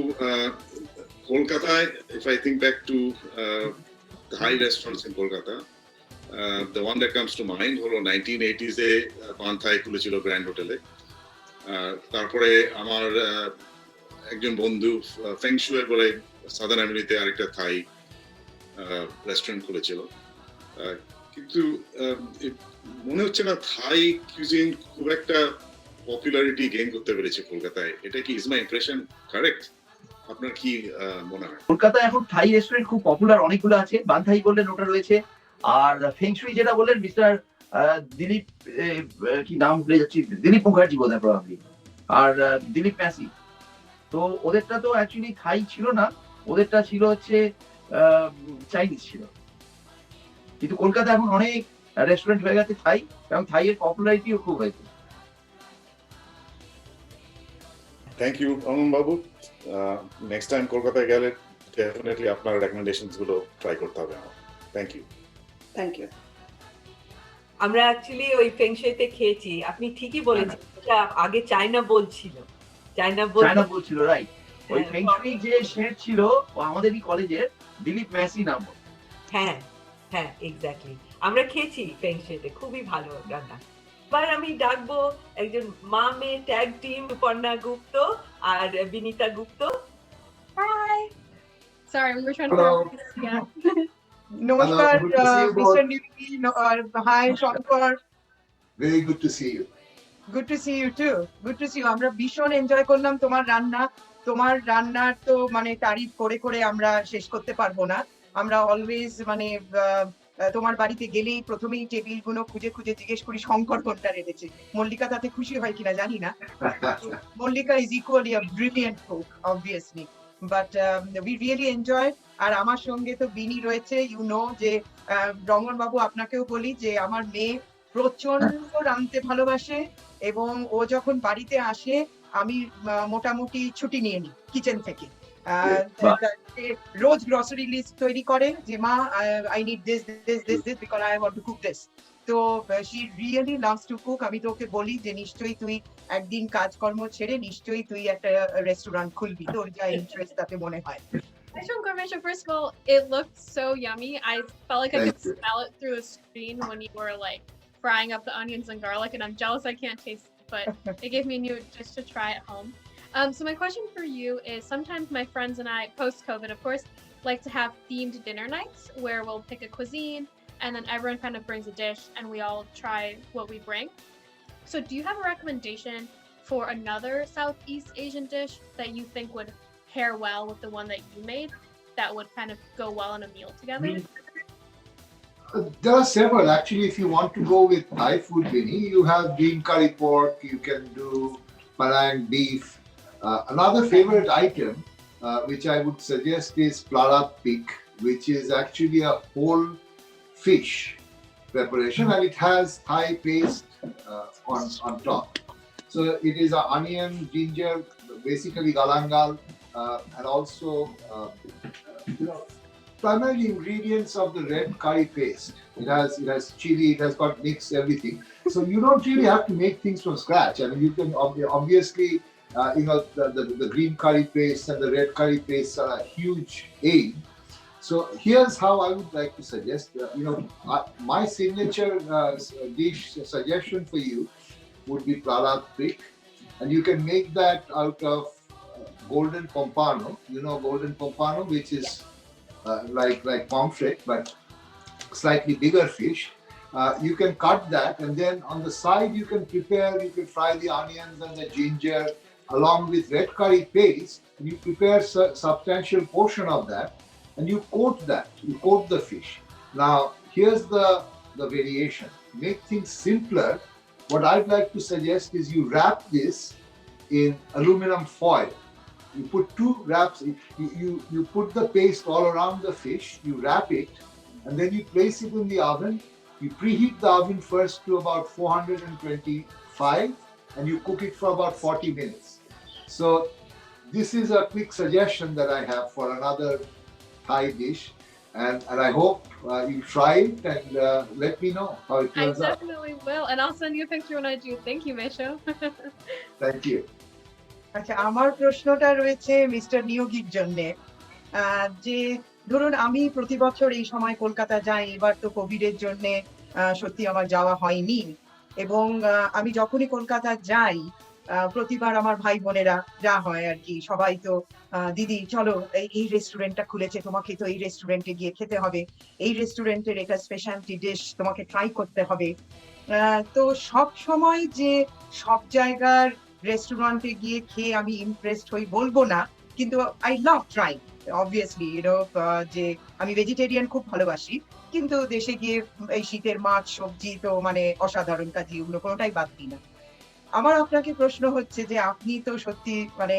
কলকাতায়, if I think back to Thai restaurants in Kolkata, the one that comes to mind হলো 1980s এ পান থাই খুলেছিল grand হোটেলে। তারপরে আমার একজন বন্ধু ফেংশুয়ে বলে সাদার্ন অ্যাভিনিউতে আরেকটা থাই রেস্টুরেন্ট খুলেছিল, কিন্তু মনে হচ্ছে না থাই কিউজিন খুব একটা পপুলারিটি গেইন করতে পেরেছে কলকাতায়। এটা কি ইজ মাই ইমপ্রেশন কারেক্ট? আপনার কি মনে হয়? কলকাতায় এখন থাই রেস্টুরেন্ট খুব পপুলার অনেকগুলো আছে। বানথাই বললেন, ওটা রয়েছে। আর ফেংশুই যেটা বললেন মিস্টার দিলীপ, কি নাম ভুলে যাচ্ছি, দিলীপ মুখার্জি বোধহয় প্রবাবলি, আর দিলীপ ম্যাসি। তো ওদেরটা তো অ্যাকচুয়ালি থাই ছিল না, ওদেরটা ছিল হচ্ছে চাইনিজ ছিল। কিন্তু কলকাতা এখন অনেক রেস্টুরেন্ট হয়ে গেছে থাই, এবং থাই এর পপুলারিটিও খুব হয়েছে। Thank you Rangan Babu. Next time কলকাতায় গেলে ডেফিনেটলি আপনার রেকমেন্ডেশনস গুলো ট্রাই করতে হবে আমার। Thank you. Thank you. আমরা অ্যাকচুয়ালি ওই ফেংশুইতে খেয়েছি, আপনি ঠিকই বলেছেন। এটা আগে চায়না বলছিল, চায়না বলছিল, রাইট। ওই ফেংশুই যে শেফ ছিল ও আমাদেরই কলেজের দিলীপ ম্যাসি নাম। হ্যাঁ হ্যাঁ, এক্স্যাক্টলি। আমরা খেয়েছি ফেংশুইতে, খুবই ভালো রান্না। এবার আমি ডাকবো একজন মা মেয়ে ট্যাগ টিম, সুপর্ণা গুপ্ত আর Vinita Gupta. Hi. Sorry, we were trying Hello. to. Yeah. Hello, Namaskar, good to see you both. Mr. Newby. Hi, Shankar. Very good to see you. Good to see you too. Good to see you. আমরা ভীষণ enjoy করলাম তোমার রান্না। তোমার রান্নার তো মানে তারিফ করে করে আমরা শেষ করতে পারবো না। আমরা অলওয়েজ মানে তোমার বাড়িতে গেলেই প্রথমেই টেবিল গুলো খুঁজে খুঁজে জিজ্ঞেস করি শঙ্কর কোনটা রেখেছে। মল্লিকা তাতে খুশি হয় কিনা জানি না। Mallika is equally a brilliant cook obviously, but we really enjoy. আর আমার সঙ্গে তো বিনি রয়েছে, ইউ নো, যে রঙ্গন বাবু আপনাকেও বলি যে আমার মেয়ে প্রচন্ড রাঁধতে ভালোবাসে, এবং ও যখন বাড়িতে আসে আমি মোটামুটি ছুটি নিয়ে নিই কিচেন থেকে। রোজ গ্রসারি লিস্ট তৈরি করে যে মা I need this this this this because I want to cook this. তো she really loves to cook. আমি তো ওকে বলি যে নিশ্চয়ই তুই একদিন কাজকর্ম ছেড়ে নিশ্চয়ই তুই একটা রেস্টুরেন্ট খুলবি, তোর যা ইন্টারেস্ট তাতে মনে হয়। Shankar, first of all, it looked so yummy. I felt like I could smell it through the screen when you were like frying up the onions and garlic, and I'm jealous I can't taste it, but it gave me a new dish to try at home. So my question for you is, sometimes my friends and I, post-COVID of course, like to have themed dinner nights where we'll pick a cuisine and then everyone kind of brings a dish and we all try what we bring. So do you have a recommendation for another Southeast Asian dish that you think would pair well with the one that you made, that would kind of go well in a meal together? There are several. Actually, if you want to go with Thai food, Vinny, you have green curry pork, you can do Malang beef. Another favorite item, which I would suggest, is Plarat Pik, which is actually a whole fish preparation, and it has Thai paste on top. So it is an onion, ginger, basically galangal, and also primarily ingredients of the red curry paste. It has chili, it has got mixed everything. So you don't really have to make things from scratch. I mean, you can obviously, the green curry paste and the red curry paste are a huge aid. So here's how I would like to suggest. My signature dish suggestion for you would be Pralat Pik, and you can make that out of golden pompano. You know golden pompano, which is like pomfret, but slightly bigger fish. You can cut that, and then on the side you can fry the onions and the ginger along with red curry paste. You prepare a substantial portion of that, and you coat the fish. Now here's the variation. Make things simpler. What I'd like to suggest is you wrap this in aluminum foil. You put two wraps, you put the paste all around the fish, you wrap it, and then you place it in the oven. You preheat the oven first to about 425, and you cook it for about 40 minutes. So this is a quick suggestion that I have for another Thai dish. and I hope you try it and let me know how it I turns out. definitely will, and I'll send you a picture when I do. Thank you, Misho. Thank you. আচ্ছা, আমার প্রশ্নটা রয়েছে mister নিয়োগীর জন্যে। যে ধরুন আমি প্রতি বছর এই সময় কলকাতা যাই, এবার তো কোভিড এর জন্যে সত্যি আমার যাওয়া হয়নি, এবং আমি যখনই কলকাতা যাই প্রতিবার আমার ভাই বোনেরা যা হয় আর কি, সবাই তো দিদি চলো এই রেস্টুরেন্টটা খুলেছে, তোমাকে তো এই রেস্টুরেন্টে গিয়ে খেতে হবে, এই রেস্টুরেন্টের এটা স্পেশালিটি ডিশ তোমাকে ট্রাই করতে হবে। তো সব সময় যে সব জায়গার রেস্টুরেন্টে গিয়ে খেয়ে আমি ইমপ্রেসড হই বলবো না, কিন্তু আই লাভ ট্রাইং অবভিয়াসলি, যে আমি ভেজিটেরিয়ান খুব ভালোবাসি, কিন্তু দেশে গিয়ে এই শীতের মাছ সবজি তো মানে অসাধারণ, কাজে ওগুলো কোনোটাই বাদ দিই না। আমার আপনাকে প্রশ্ন হচ্ছে যে আপনি তো সত্যি মানে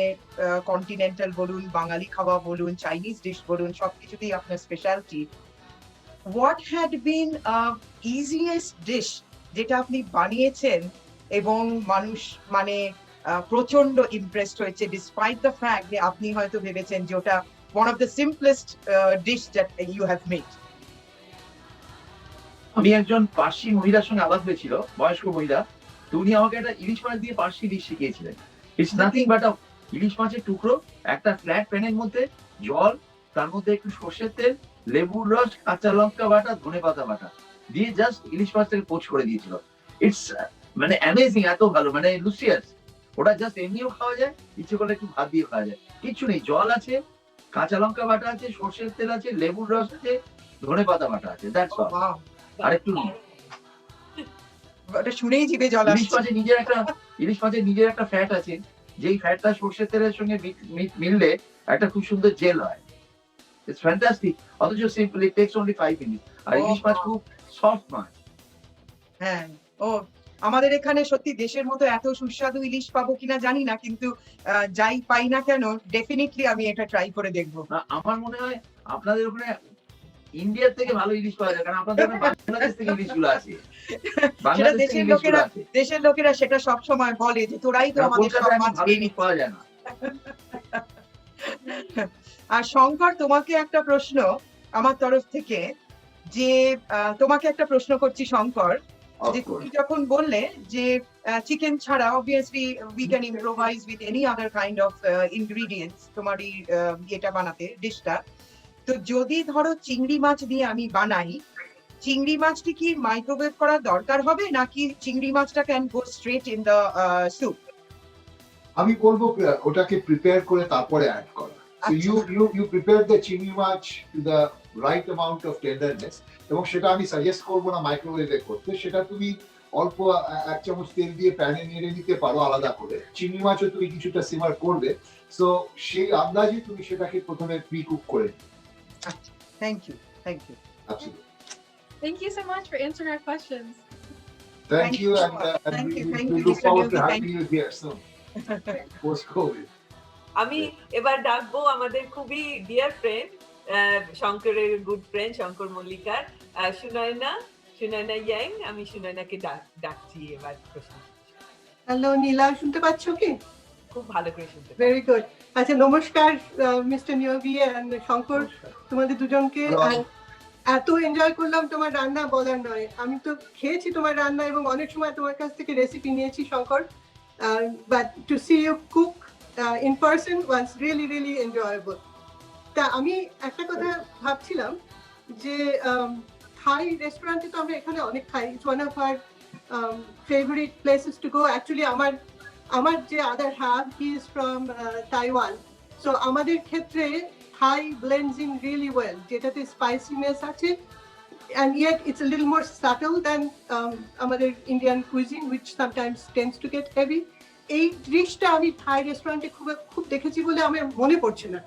কন্টিনেন্টাল বলুন, বাঙালি খাওয়া বলুন, চাইনিজ ডিশ বলুন, সবকিছুতেই আপনার speciality. What had been easiest dish যেটা আপনি বানিয়েছেন এবং মানুষ মানে প্রচন্ড ইমপ্রেসড হয়েছে, ডিসপাইট দ্য ফ্যাক্ট যে আপনি হয়তো ভেবেছেন যে ওটা one of the simplest dish that you have made? আমি একজন পার্সি মহিলার সঙ্গে আলাপ হয়েছিল, বয়স্ক মহিলা, তো উনি আমাকে একটা ইলিশ মাছ দিয়ে পার্সি ডিশ শিখিয়েছিলেন। ইটস নাথিং বাট ইলিশ মাছের টুকরো, একটা ফ্ল্যাট প্যানের মধ্যে জল, তার মধ্যে একটু সর্ষের তেল, লেবুর রস, কাঁচা লঙ্কা বাটা, ধনেপাতা বাটা দিয়ে জাস্ট ইলিশ মাছটাকে পোচ করে দিয়েছিল। ইটস মানে অ্যামেজিং, এত ভালো, মানে লুসিয়াস। ওটা জাস্ট এমনিও খাওয়া যায়, ইচ্ছে করলে একটু ভাত দিয়ে খাওয়া যায়, কিচ্ছু নেই, জল আছে, কাঁচা লঙ্কা বাটা আছে, সর্ষের তেল আছে, লেবুর রস আছে, ধনেপাতা বাটা আছে, দ্যাটস অল। আর একটু ওটা শুনেই জিভে জল ইলিশ আসছে। মাছের নিজের একটা ফ্যাট আছে, যেই ফ্যাটটা সর্ষের তেলের সঙ্গে মিললে একটা খুব সুন্দর জেল হয়। ইটস ফ্যান্টাস্টিক, অথচ simple, it takes only 5 minute. আর ইলিশ মাছ খুব সফট মাছ। হ্যাঁ, ও আমাদের এখানে সত্যি দেশের মতো এত সুস্বাদু ইলিশ পাবো কিনা জানি না, কিন্তু যাই পাই না কেন ডেফিনেটলি আমি এটা ট্রাই করে দেখবো। আমার মনে হয় আপনাদের ওখানে ইন্ডিয়ার থেকে ভালো ইলিশ পাওয়া যায়, কারণ আপনাদের ওখানে বাংলাদেশ থেকে ইলিশগুলো আছে। সেটা দেশের লোকেরা সেটা সব সময় বলে যে তোরাই তো আমাদের সব মাছ ইলিশ পাওয়া যায় না। আর শঙ্কর, তোমাকে একটা প্রশ্ন আমার তরফ থেকে, যে তোমাকে একটা প্রশ্ন করছি শঙ্কর, যে তুমি যখন বললে যে চিকেন ছাড়া obviously we can improvise with any other kind of ingredients তোমার এই এটা বানাতে ডিশটা, তো যদি ধরো চিংড়ি মাছ দিয়ে আমি বানাই, চিংড়ি মাছটি কি মাইক্রোওয়েভ করার দরকার হবে, নাকি চিংড়ি মাছটা can go straight in the soup? আমি বলবো ওটাকে প্রিপেয়ার করে তারপরে অ্যাড করা। So you prepare the চিংড়ি মাছ to the right amount of tenderness, এবং সেটা আমি সাজেস্ট করবো না মাইক্রোওয়েভে করতে, সেটা তুমি অল্প 1 চামচ তেল দিয়ে প্যানে নেড়ে নিতে পারো আলাদা করে, চিংড়ি মাছও তুমি কিছুটা সিমার করবে, সো সেই আন্দাজে তুমি সেটাকে প্রথমে প্রি কুক করে নিবে। Thank you. Absolutely. Thank you so much for answering our questions. Thank you, and we look forward to having you here soon, post-COVID. আমি এবার ডাকবো আমাদের খুবই ডিয়ার ফ্রেন্ড, শঙ্করের গুড ফ্রেন্ড শঙ্কর মল্লিকার সুনয়না ইয়াং। আমি সুনয়নাকে ডাকছি এবার প্রশ্ন। হ্যালো নীলা, শুনতে পাচ্ছ কি? খুব ভালো করে শুনতে। Very good. আচ্ছা, নমস্কার মিস্টার নিয়োগী এন্ড শঙ্কর, তোমাদের দুজনকে। এত এনজয় করলাম তোমার রান্না, বলার নয়। আমি তো খেয়েছি তোমার রান্না এবং অনেক সময় তোমার কাছ থেকে রেসিপি নিয়েছি Shankar, but to see you cook in person was really really enjoyable. তা আমি একটা কথা ভাবছিলাম যে থাই রেস্টুরেন্টে তো আমরা এখানে অনেক খাই, it's one of our favourite places to go. Actually আমার যে other half, he is from Taiwan, so আমাদের ক্ষেত্রে Thai blends in really well, যেটাতে স্পাইসিনেস আছে and yet it's a little more subtle than আমাদের Indian cuisine, which sometimes tends to get heavy. এই ডিশটা আমি থাই রেস্টুরেন্টে খুব দেখেছি বলে আমার মনে পড়ছে না,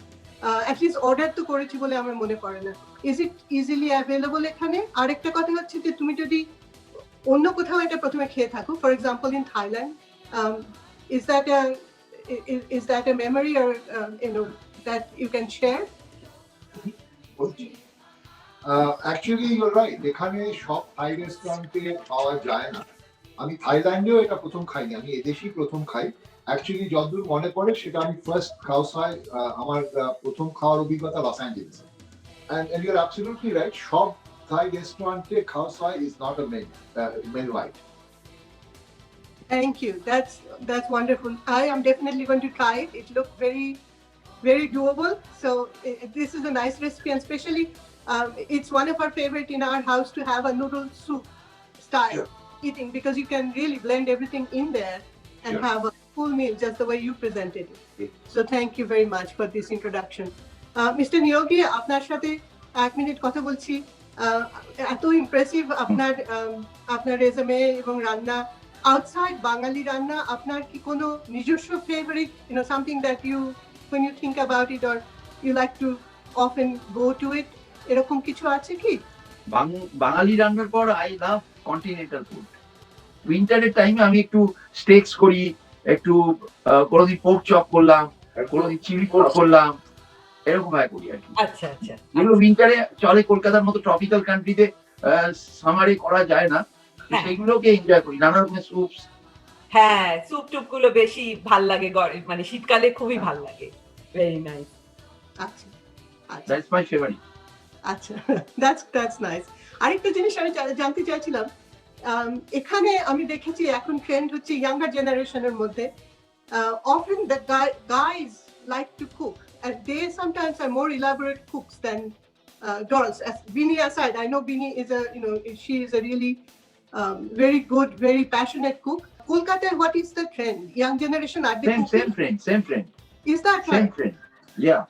অ্যাটলিস্ট অর্ডার তো করেছি বলে আমার মনে পড়ে না। ইজ ইট ইজিলি অ্যাভেলেবল এখানে? আরেকটা কথা হচ্ছে যে তুমি যদি অন্য কোথাও এটা প্রথমে খেয়ে থাকো, for example in Thailand, is that a memory or that you can share? Actually you're right, এখানে সব থাই রেস্টুরেন্টে পাওয়া যায় না। আমি থাইল্যান্ডেও এটা প্রথম খাইনি, আমি এদেশেই প্রথম খাই। অ্যাকচুয়ালি যতদূর মনে পড়ে সেটা আমি ফার্স্ট খাওয়া হয়, আমার প্রথম খাওয়ার অভিজ্ঞতা loss অ্যাঞ্জেলেসে। and you're absolutely right. Shop Thai restaurant khao sai is not a menu item. Thank you. That's wonderful. I am definitely going to try it. It looked very doable. So this is a nice recipe, and especially it's one of our favorite in our house to have a noodle soup style eating, because you can really blend everything in there and have a full meal just the way you presented it. So thank you very much for this introduction. Mr. Niyogi, আপনার সাথে 1 minute কথা বলছি। এত impressive আপনার resume এবং রান্না। Outside বাঙালি রান্না আপনার কি কোনো নিজস্ব favourite, something that you when you think about it or you like to often go to it, এরকম কিছু আছে কি? বাঙালি রান্নার পর আই লাভ কন্টিনেন্টাল ফুড। উইন্টারের টাইমে আমি একটু স্টেকস করি, একটু কোনোদিন পোর্ক চপ করলাম, কোনোদিন চিলি পোর্ক করলাম, এরকম ভাবে করি আর কি। আচ্ছা আচ্ছা, যেগুলো উইন্টারে চলে কলকাতার মতো ট্রপিক্যাল কান্ট্রিতে সামারে করা যায় না, সেইগুলোকে এনজয় করি। নানা রকমের স্যুপস, হ্যাঁ স্যুপ টুপ গুলো বেশি ভাল লাগে, মানে শীতকালে খুবই ভাল লাগে। Very nice. আচ্ছা আচ্ছা, দ্যাটস মাই ফেভারিট। আচ্ছা, দ্যাটস নাইস। আরেকটা জিনিস আমি জানতে চাইছিলাম, এখানে আমি দেখেছি এখন ট্রেন্ড হচ্ছে ইয়াঙ্গার জেনারেশনের মধ্যে, often the guys like to cook and they sometimes are more elaborate cooks than girls. As Bini aside, I know Bini is she is a really very good, very passionate cook. Kolkata, what is the trend? Young generation are they cooking? Same trend. Is that right? Same trend. Yeah.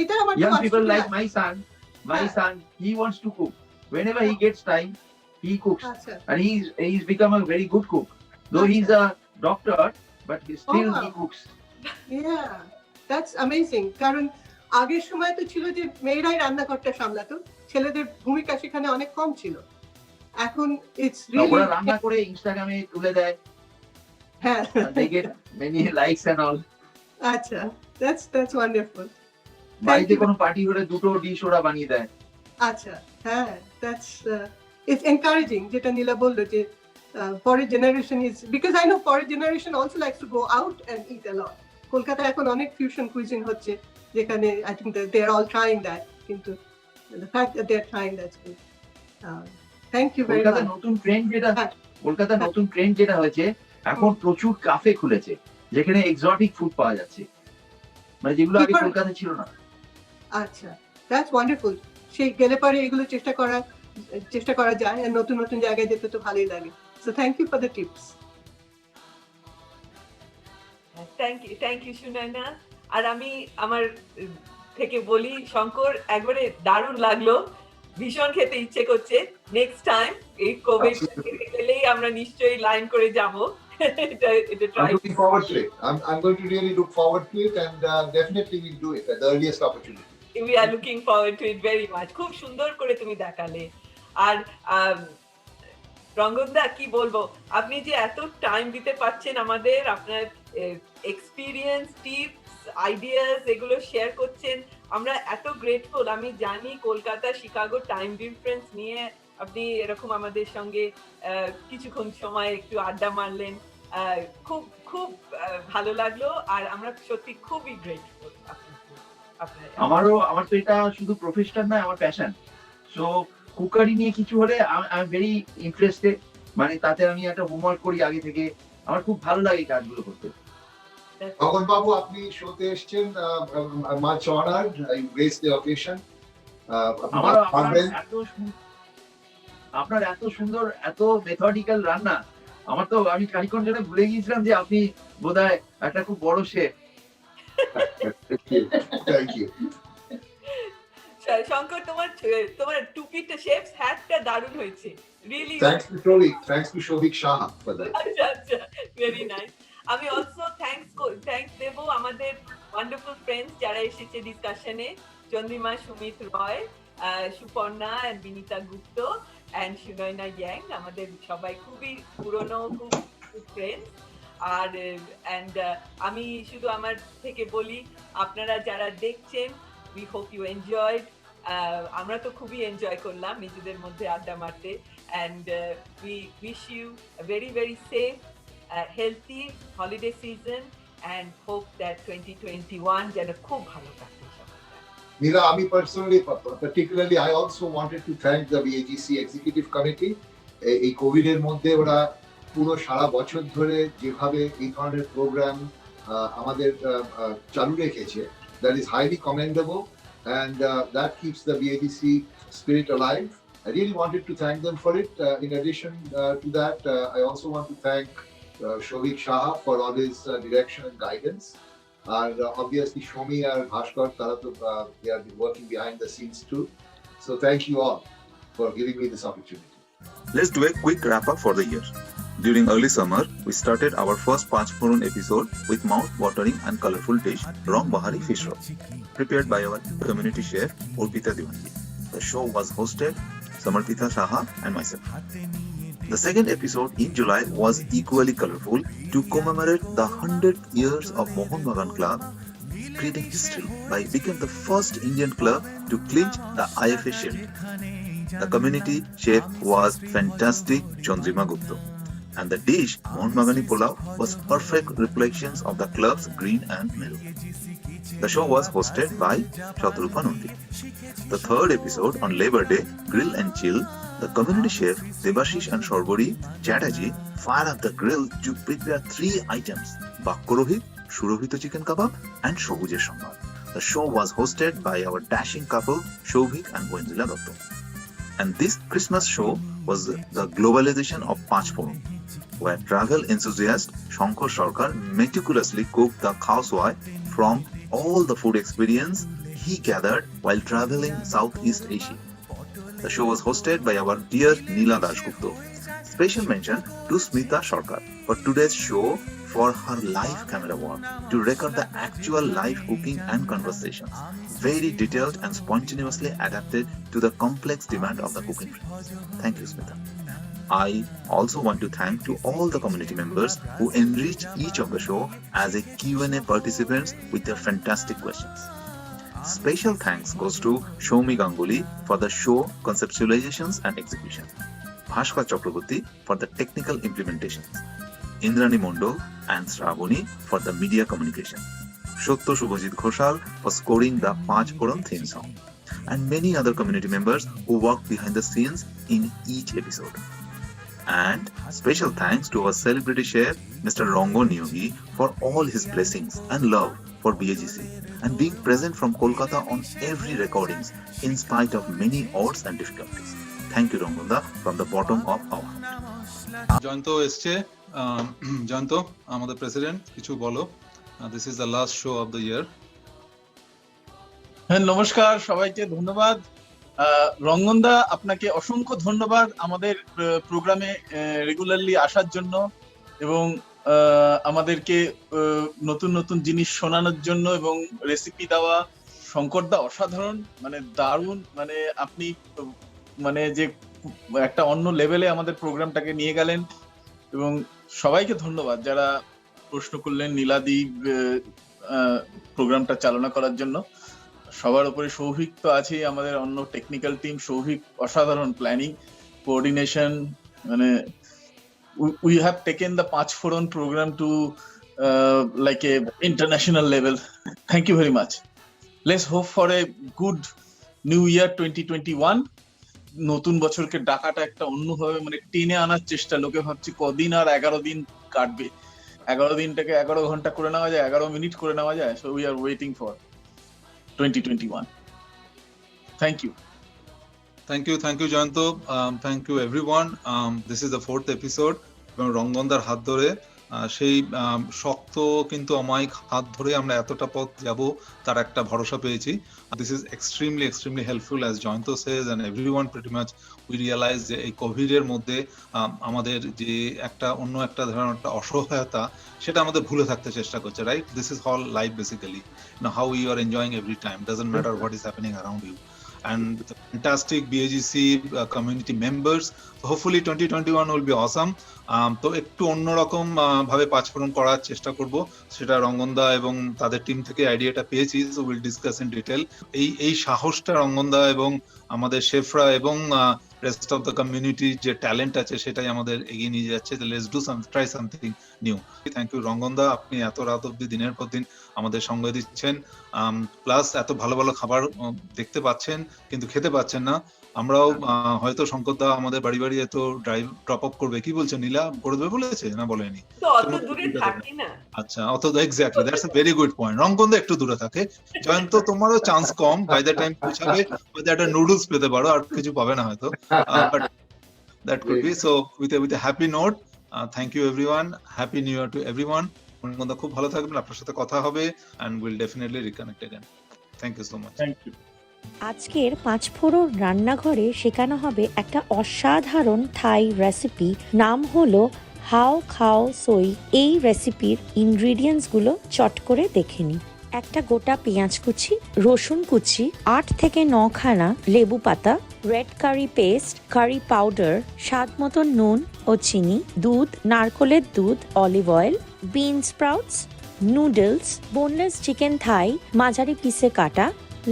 এটা আমার Young people like my son, he wants to cook. Whenever he gets time, he cooks. আচ্ছা, And he's become a very good cook. Though he's a doctor, but still he cooks. yeah, that's amazing. কারণ আগের সময় তো ছিল যে মেয়েরাই রান্নাঘরটা সামলাতো, ছেলেদের ভূমিকা সেখানে অনেক কম ছিল। এখন it's really ওরা রান্না করে ইনস্টাগ্রামে তুলে দেয়, হ্যাঁ, they get many likes and all. আচ্ছা, that's wonderful. বাড়িতে কোনো পার্টি হলে দুটো ডিশ ওরা বানিয়ে দেয়। আচ্ছা, হ্যাঁ, that's it's encouraging যেটা নীলা বললো যে পরের generation is, because I know পরের generation also likes to go out and eat a lot. কলকাতায় এখন অনেক ফিউশন কুইজিন হচ্ছে যেখানে I think that they are all trying that, কিন্তু the fact that they are trying, that's good. Thank you very কলকাতার much. নতুন trend যেটা হয়েছে, এখন প্রচুর কাফে খুলেছে যেখানে এক্সোটিক ফুড পাওয়া যাচ্ছে, মানে যেগুলো আগে কলকাতায় ছিল না। আচ্ছা, that's wonderful. সেই গেলে পরে এগুলো চেষ্টা করা যায়, আর নতুন নতুন জায়গায় যেতে তো ভালোই লাগে। So thank you for the tips. Thank you Sunayana. আর আমি আমার থেকে বলি, শঙ্কর একবারে দারুণ লাগলো, ভীষণ খেতে ইচ্ছে করছে। নেক্সট টাইম এই কোভিড গেলেই আমরা নিশ্চয়ই লাইন করে যাবো। I'm looking forward to it. I'm going to really look forward to it, and definitely we'll do it at the earliest opportunity. We are looking forward to it very much. খুব সুন্দর করে তুমি দেখালে। আর রঙ্গনদা কি বলবো, আপনি যে এত টাইম দিতে পারছেন আমাদের, আপনার এক্সপিরিয়েন্স, টিপস, আইডিয়াস এগুলো শেয়ার করছেন, আমরা এত গ্রেটফুল। আমি জানি কলকাতা শিকাগো টাইম ডিফারেন্স নিয়ে আপনি এরকম আমাদের সঙ্গে কিছুক্ষণ সময় একটু আড্ডা মারলেন, খুব খুব ভালো লাগলো। আর আমরা সত্যি খুবই গ্রেটফুল। আমার তো এটা শুধু প্রফেশন নয়, আমার প্যাশন। সো কুকারি নিয়ে কিছু হলে আই এম ভেরি ইন্টারেস্টেড, মানে তাতে আমি একটা হোমওয়ার্ক করি আগে থেকে, আমার খুব ভালো লাগে কাজগুলো করতে। গগন বাবু, আপনি শোতে এসেছেন, much honoured, I grace the occasion. আপনার এত সুন্দর, এত মেথডিক্যাল রান্না, আমি খানিকক্ষণ জন্য ভুলে গিয়েছিলাম যে আপনি বোধহয় একটা খুব বড় শেফ। থ্যাংক ইউ শঙ্কর, তোমার টুপিটা, শেফস হ্যাটটা দারুণ হয়েছে, really. Thanks to Shouvik Saha for that. আচ্ছা, ভেরি নাইস। আমি অলসো থ্যাঙ্কস দেব আমাদের ওয়ান্ডারফুল ফ্রেন্ডস যারা এসেছে ডিসকাশনে, Chandrima, Sumit Roy, Suparna and Binita Gupta and Sunayana Young, আমাদের সবাই খুবই পুরনো, খুব ফ্রেন্ডস। আর আমি শুধু আমার থেকে বলি, আপনারা যারা দেখছেন, we hope you enjoyed. আমরা তো খুবই এনজয় করলাম নিজেদের মধ্যে আড্ডা মারতে, and we wish you a very very safe, healthy holiday season and hope that 2021 যেন খুব ভালো কাটে সবার। Neela, Ami personally, particularly, I also wanted to thank the BAGC Executive Committee. এই কোভিডের মধ্যে ওরা পুরো সারা বছর ধরে যেভাবে এই ধরনের প্রোগ্রাম আমাদের চালু রেখেছে, that is highly commendable, and that keeps the BAGC spirit alive. I really wanted to thank them for it. In addition to that, I also want to thank Shovik Shah for all his direction and guidance. And obviously Shomi and Bhaskar, they are working behind the scenes too. So thank you all for giving me this opportunity. Let's do a quick wrap up for the year. During early summer, we started our first Panch Foron episode with mouth-watering and colorful dish Rong Bahari fish roll, prepared by our community chef Urpita Diwanji. The show was hosted Samarpita Saha and myself. The second episode in July was equally colorful to commemorate the 100th years of Mohun Bagan Club, creating history by becoming the first Indian club to clinch the IFA Shield. The community chef was fantastic Chandrima Gupta, and the dish Mohun Bagani Pulao was perfect reflections of the club's green and mellow. The show was hosted by Shatrupa Nandi. The third episode on Labor Day, Grill and Chill, the community chef Debashish and Shorbori Chatterjee fired up the grill to prepare 3 items: Bakkorohit, Shurohito chicken kebab, and Shobujer Sambal. The show was hosted by our dashing couple Shouvik and Wenzila Dotto. And this Christmas show was the globalization of Panch Foron, where travel enthusiast Shankar Sarkar meticulously cooked the khawswai from all the food experience he gathered while traveling Southeast Asia. The show was hosted by our dear Neela Dashgupta. Special mention to Smita Sarkar for today's show for her live camera work to record the actual live cooking and conversations, very detailed and spontaneously adapted to the complex demand of the cooking friends. Thank you, Smita. I also want to thank to all the community members who enriched each of the show as a Q&A participants with their fantastic questions. Special thanks goes to Shomi Ganguly for the show conceptualizations and execution, Bhaskar Chakraborty for the technical implementations, Indrani Mondol and Shravani for the media communication, Shotto Shubhajit Ghoshal for scoring the Panch Foron theme song, and many other community members who worked behind the scenes in each episode. And special thanks to our celebrity chef, Mr. Rongo Nyogi, for all his blessings and love for BAGC and being present from Kolkata on every recordings in spite of many odds and difficulties. Thank you, Rongonda, from the bottom of our heart. Jayanta এসছে, জয়ন্ত আমাদের president, কিছু বলো। This is the last show off the year. হ্যাঁ, নমস্কার সবাইকে, ধন্যবাদ। রঙ্গনদা, আপনাকে অসংখ্য ধন্যবাদ আমাদের প্রোগ্রামে রেগুলারলি আসার জন্য এবং আমাদেরকে নতুন নতুন জিনিস শোনানোর জন্য এবং রেসিপি দেওয়া। শঙ্করদা অসাধারণ, মানে দারুণ, মানে আপনি মানে যে একটা অন্য লেভেলে আমাদের প্রোগ্রামটাকে নিয়ে গেলেন। এবং সবাইকে ধন্যবাদ যারা প্রশ্ন করলেন, নীলাদি প্রোগ্রামটা চালনা করার জন্য। সবার উপরে সৌভিক তো আছেই, আমাদের অন্য টেকনিক্যাল টিম। সৌভিক অসাধারণ প্ল্যানিং, কোঅর্ডিনেশন, মানে we have taken the Panch Foron program to like a international level. Thank you very much. Let's hope for a good new year 2021. নতুন বছরকে ডাকাটা একটা অন্যভাবে মানে টেনে আনার চেষ্টা। লোকে ভাবছে কদিন আর 11 দিন কাটবে, 11 দিনটাকে 11 ঘন্টা করে নেওয়া যায়, 11 মিনিট করে নেওয়া যায়। So we are waiting for 2021. Thank you. Thank you Jayanta, thank you everyone. This is the 4th episode এবং রঙ্গনদার হাত ধরে সেই শক্ত কিন্তু অমায়িক হাত ধরে আমরা এতটা পথ যাব তার একটা ভরসা পেয়েছি। This is extremely helpful as Jayanta Sage and everyone pretty much we realise যে এই কোভিডের মধ্যে আমাদের যে একটা অন্য একটা ধরনের একটা অসহায়তা সেটা আমাদের ভুলে থাকতে চেষ্টা করছে, right? This is all life basically, how you are enjoying every time, doesn't matter what is happening around you. And the fantastic BAGC community members. So hopefully 2021 will be awesome. তো একটু অন্যরকম ভাবে পাঁচ ফোরন করার চেষ্টা করব, সেটা রঙ্গনদা এবং তাদের টিম থেকে আইডিয়াটা পেয়েছি। So will discuss in detail. এই সাহসটা রঙ্গনদা এবং আমাদের শেফরা এবং রেস্ট অফ দ্য কমিউনিটি যে ট্যালেন্ট আছে সেটাই আমাদের এগিয়ে নিয়ে যাচ্ছে। Let's do try something new. Thank you রঙ্গনদা, আপনি এত রাত অব্দি দিনের পর দিন আমাদের সঙ্গে দিচ্ছেন, প্লাস এত ভালো ভালো খাবার দেখতে পাচ্ছেন কিন্তু খেতে পাচ্ছেন না। আমরাও হয়তো শঙ্করদা আমাদের বাড়ি বাড়ি এত ড্রাইভ ড্রপ আপ করবে, কি বলছেন নীলা, করে দেবে বলেছে না বলেনি? তো অত দূরে থাকি না। আচ্ছা, অত exactly, that's a very good point. রঙ্গনদা একটু দূরে থাকে, জয়ন্ত তোমারও চান্স কম, বাই দ্য টাইম পৌঁছাবে হয়তো একটা নুডলস পেতে পারো, আর কিছু পাবে না হয়তো, but that could be. So with a happy note, thank you everyone, happy new year to everyone. রঙ্গনদা খুব ভালো থাকবেন, আপনার সাথে কথা হবে and will definitely reconnect again. Thank you so much. Thank you. আজকের পাঁচফোড়ন রান্নাঘরে শেখানো হবে একটা অসাধারণ থাই রেসিপি, নাম হলো হাও খাও সই। এই রেসিপির ইনগ্রিডিয়েন্টস গুলো চট করে দেখে নিই। একটা গোটা পেঁয়াজ কুচি, রসুন কুচি, 8 থেকে 9 খানা লেবু পাতা, রেড কারি পেস্ট, কারি পাউডার, স্বাদ মতো নুন ও চিনি, দুধ, নারকেলের দুধ, অলিভ অয়েল, বিন স্প্রাউটস, নুডলস, বোনলেস চিকেন থাই মাঝারি পিসে কাটা,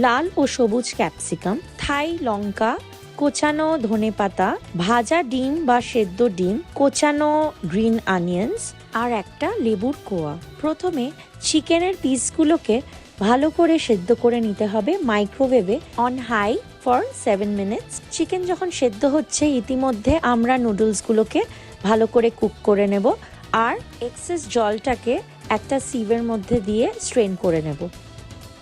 লাল ও সবুজ ক্যাপসিকাম, থাই লঙ্কা, কোচানো ধনেপাতা, ভাজা ডিম বা সেদ্ধ ডিম, কোচানো গ্রিন অনিয়ন্স আর একটা লেবুর কোয়া। প্রথমে চিকেনের পিসগুলোকে ভালো করে সেদ্ধ করে নিতে হবে মাইক্রোওয়েভে on high for 7 minutes. Chicken যখন সেদ্ধ হচ্ছে ইতিমধ্যে আমরা নুডলসগুলোকে ভালো করে কুক করে নেব আর এক্সেস জলটাকে একটা সিভের মধ্যে দিয়ে স্ট্রেন করে নেব।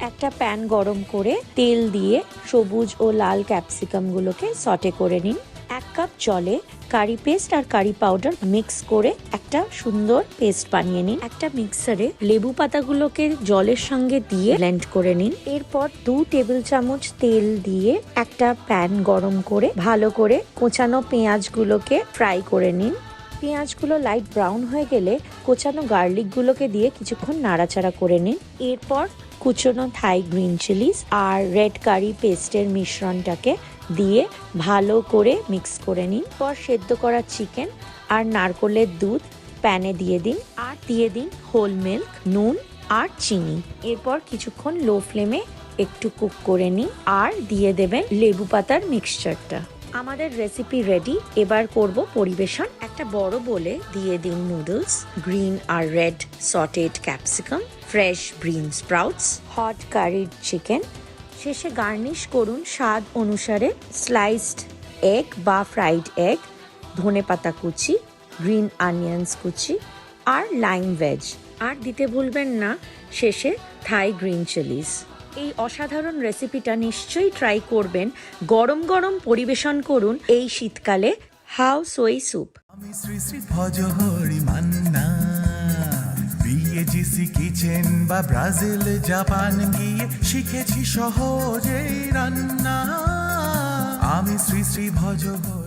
একটা প্যান গরম করে তেল দিয়ে সবুজ ও লাল ক্যাপসিকামগুলোকে সটে করে নিন। 1 কাপ জলে কারি পেস্ট আর কারি পাউডার মিক্স করে একটা সুন্দর পেস্ট বানিয়ে নিন। একটা মিক্সারে লেবু পাতাগুলোকে জলের সঙ্গে দিয়ে ব্লেন্ড করে নিন। এরপর 2 টেবিল চামচ তেল দিয়ে একটা প্যান গরম করে ভালো করে কোচানো পেঁয়াজগুলোকে ফ্রাই করে নিন। পেঁয়াজগুলো লাইট ব্রাউন হয়ে গেলে কোচানো গার্লিকগুলোকে দিয়ে কিছুক্ষণ নাড়াচাড়া করে নিন। এরপর কুচনো থাই গ্রিন চিলিস আর রেড কারি পেস্টের মিশ্রণটাকে দিয়ে ভালো করে মিক্স করে নিন। পর সেদ্ধ করা চিকেন আর নারকেলের দুধ প্যানে দিয়ে দিন আর দিয়ে দিন হোল মিল্ক, নুন আর চিনি। এরপর কিছুক্ষণ লো ফ্লেমে একটু কুক করে নিন আর দিয়ে দেবেন লেবু পাতার মিক্সচারটা। আমাদের রেসিপি রেডি। এবার করব পরিবেশন। একটা বড় বোলে দিয়ে দিন নুডলস, গ্রিন আর red sauteed capsicum, fresh green sprouts, hot curried chicken. শেষে গার্নিশ করুন স্বাদ অনুসারে স্লাইসড এগ বা ফ্রাইড এগ, ধনেপাতা কুচি, গ্রিন অনিয়ন্স কুচি আর লাইম ভেজ। আর দিতে ভুলবেন না শেষে থাই গ্রিন চিলিস। এই অসাধারণ রেসিপিটা নিশ্চয়ই ট্রাই করবেন। গরম গরম পরিবেশন করুন এই শীতকালে হাও সোই স্যুপ। আমি শ্রী শ্রী ভজহরি মান্না, বিএজিসি কিচেন বা ব্রাজিল জাপান গিয়ে শিখেছি সহজেই রান্না। আমি শ্রী শ্রী ভজহরি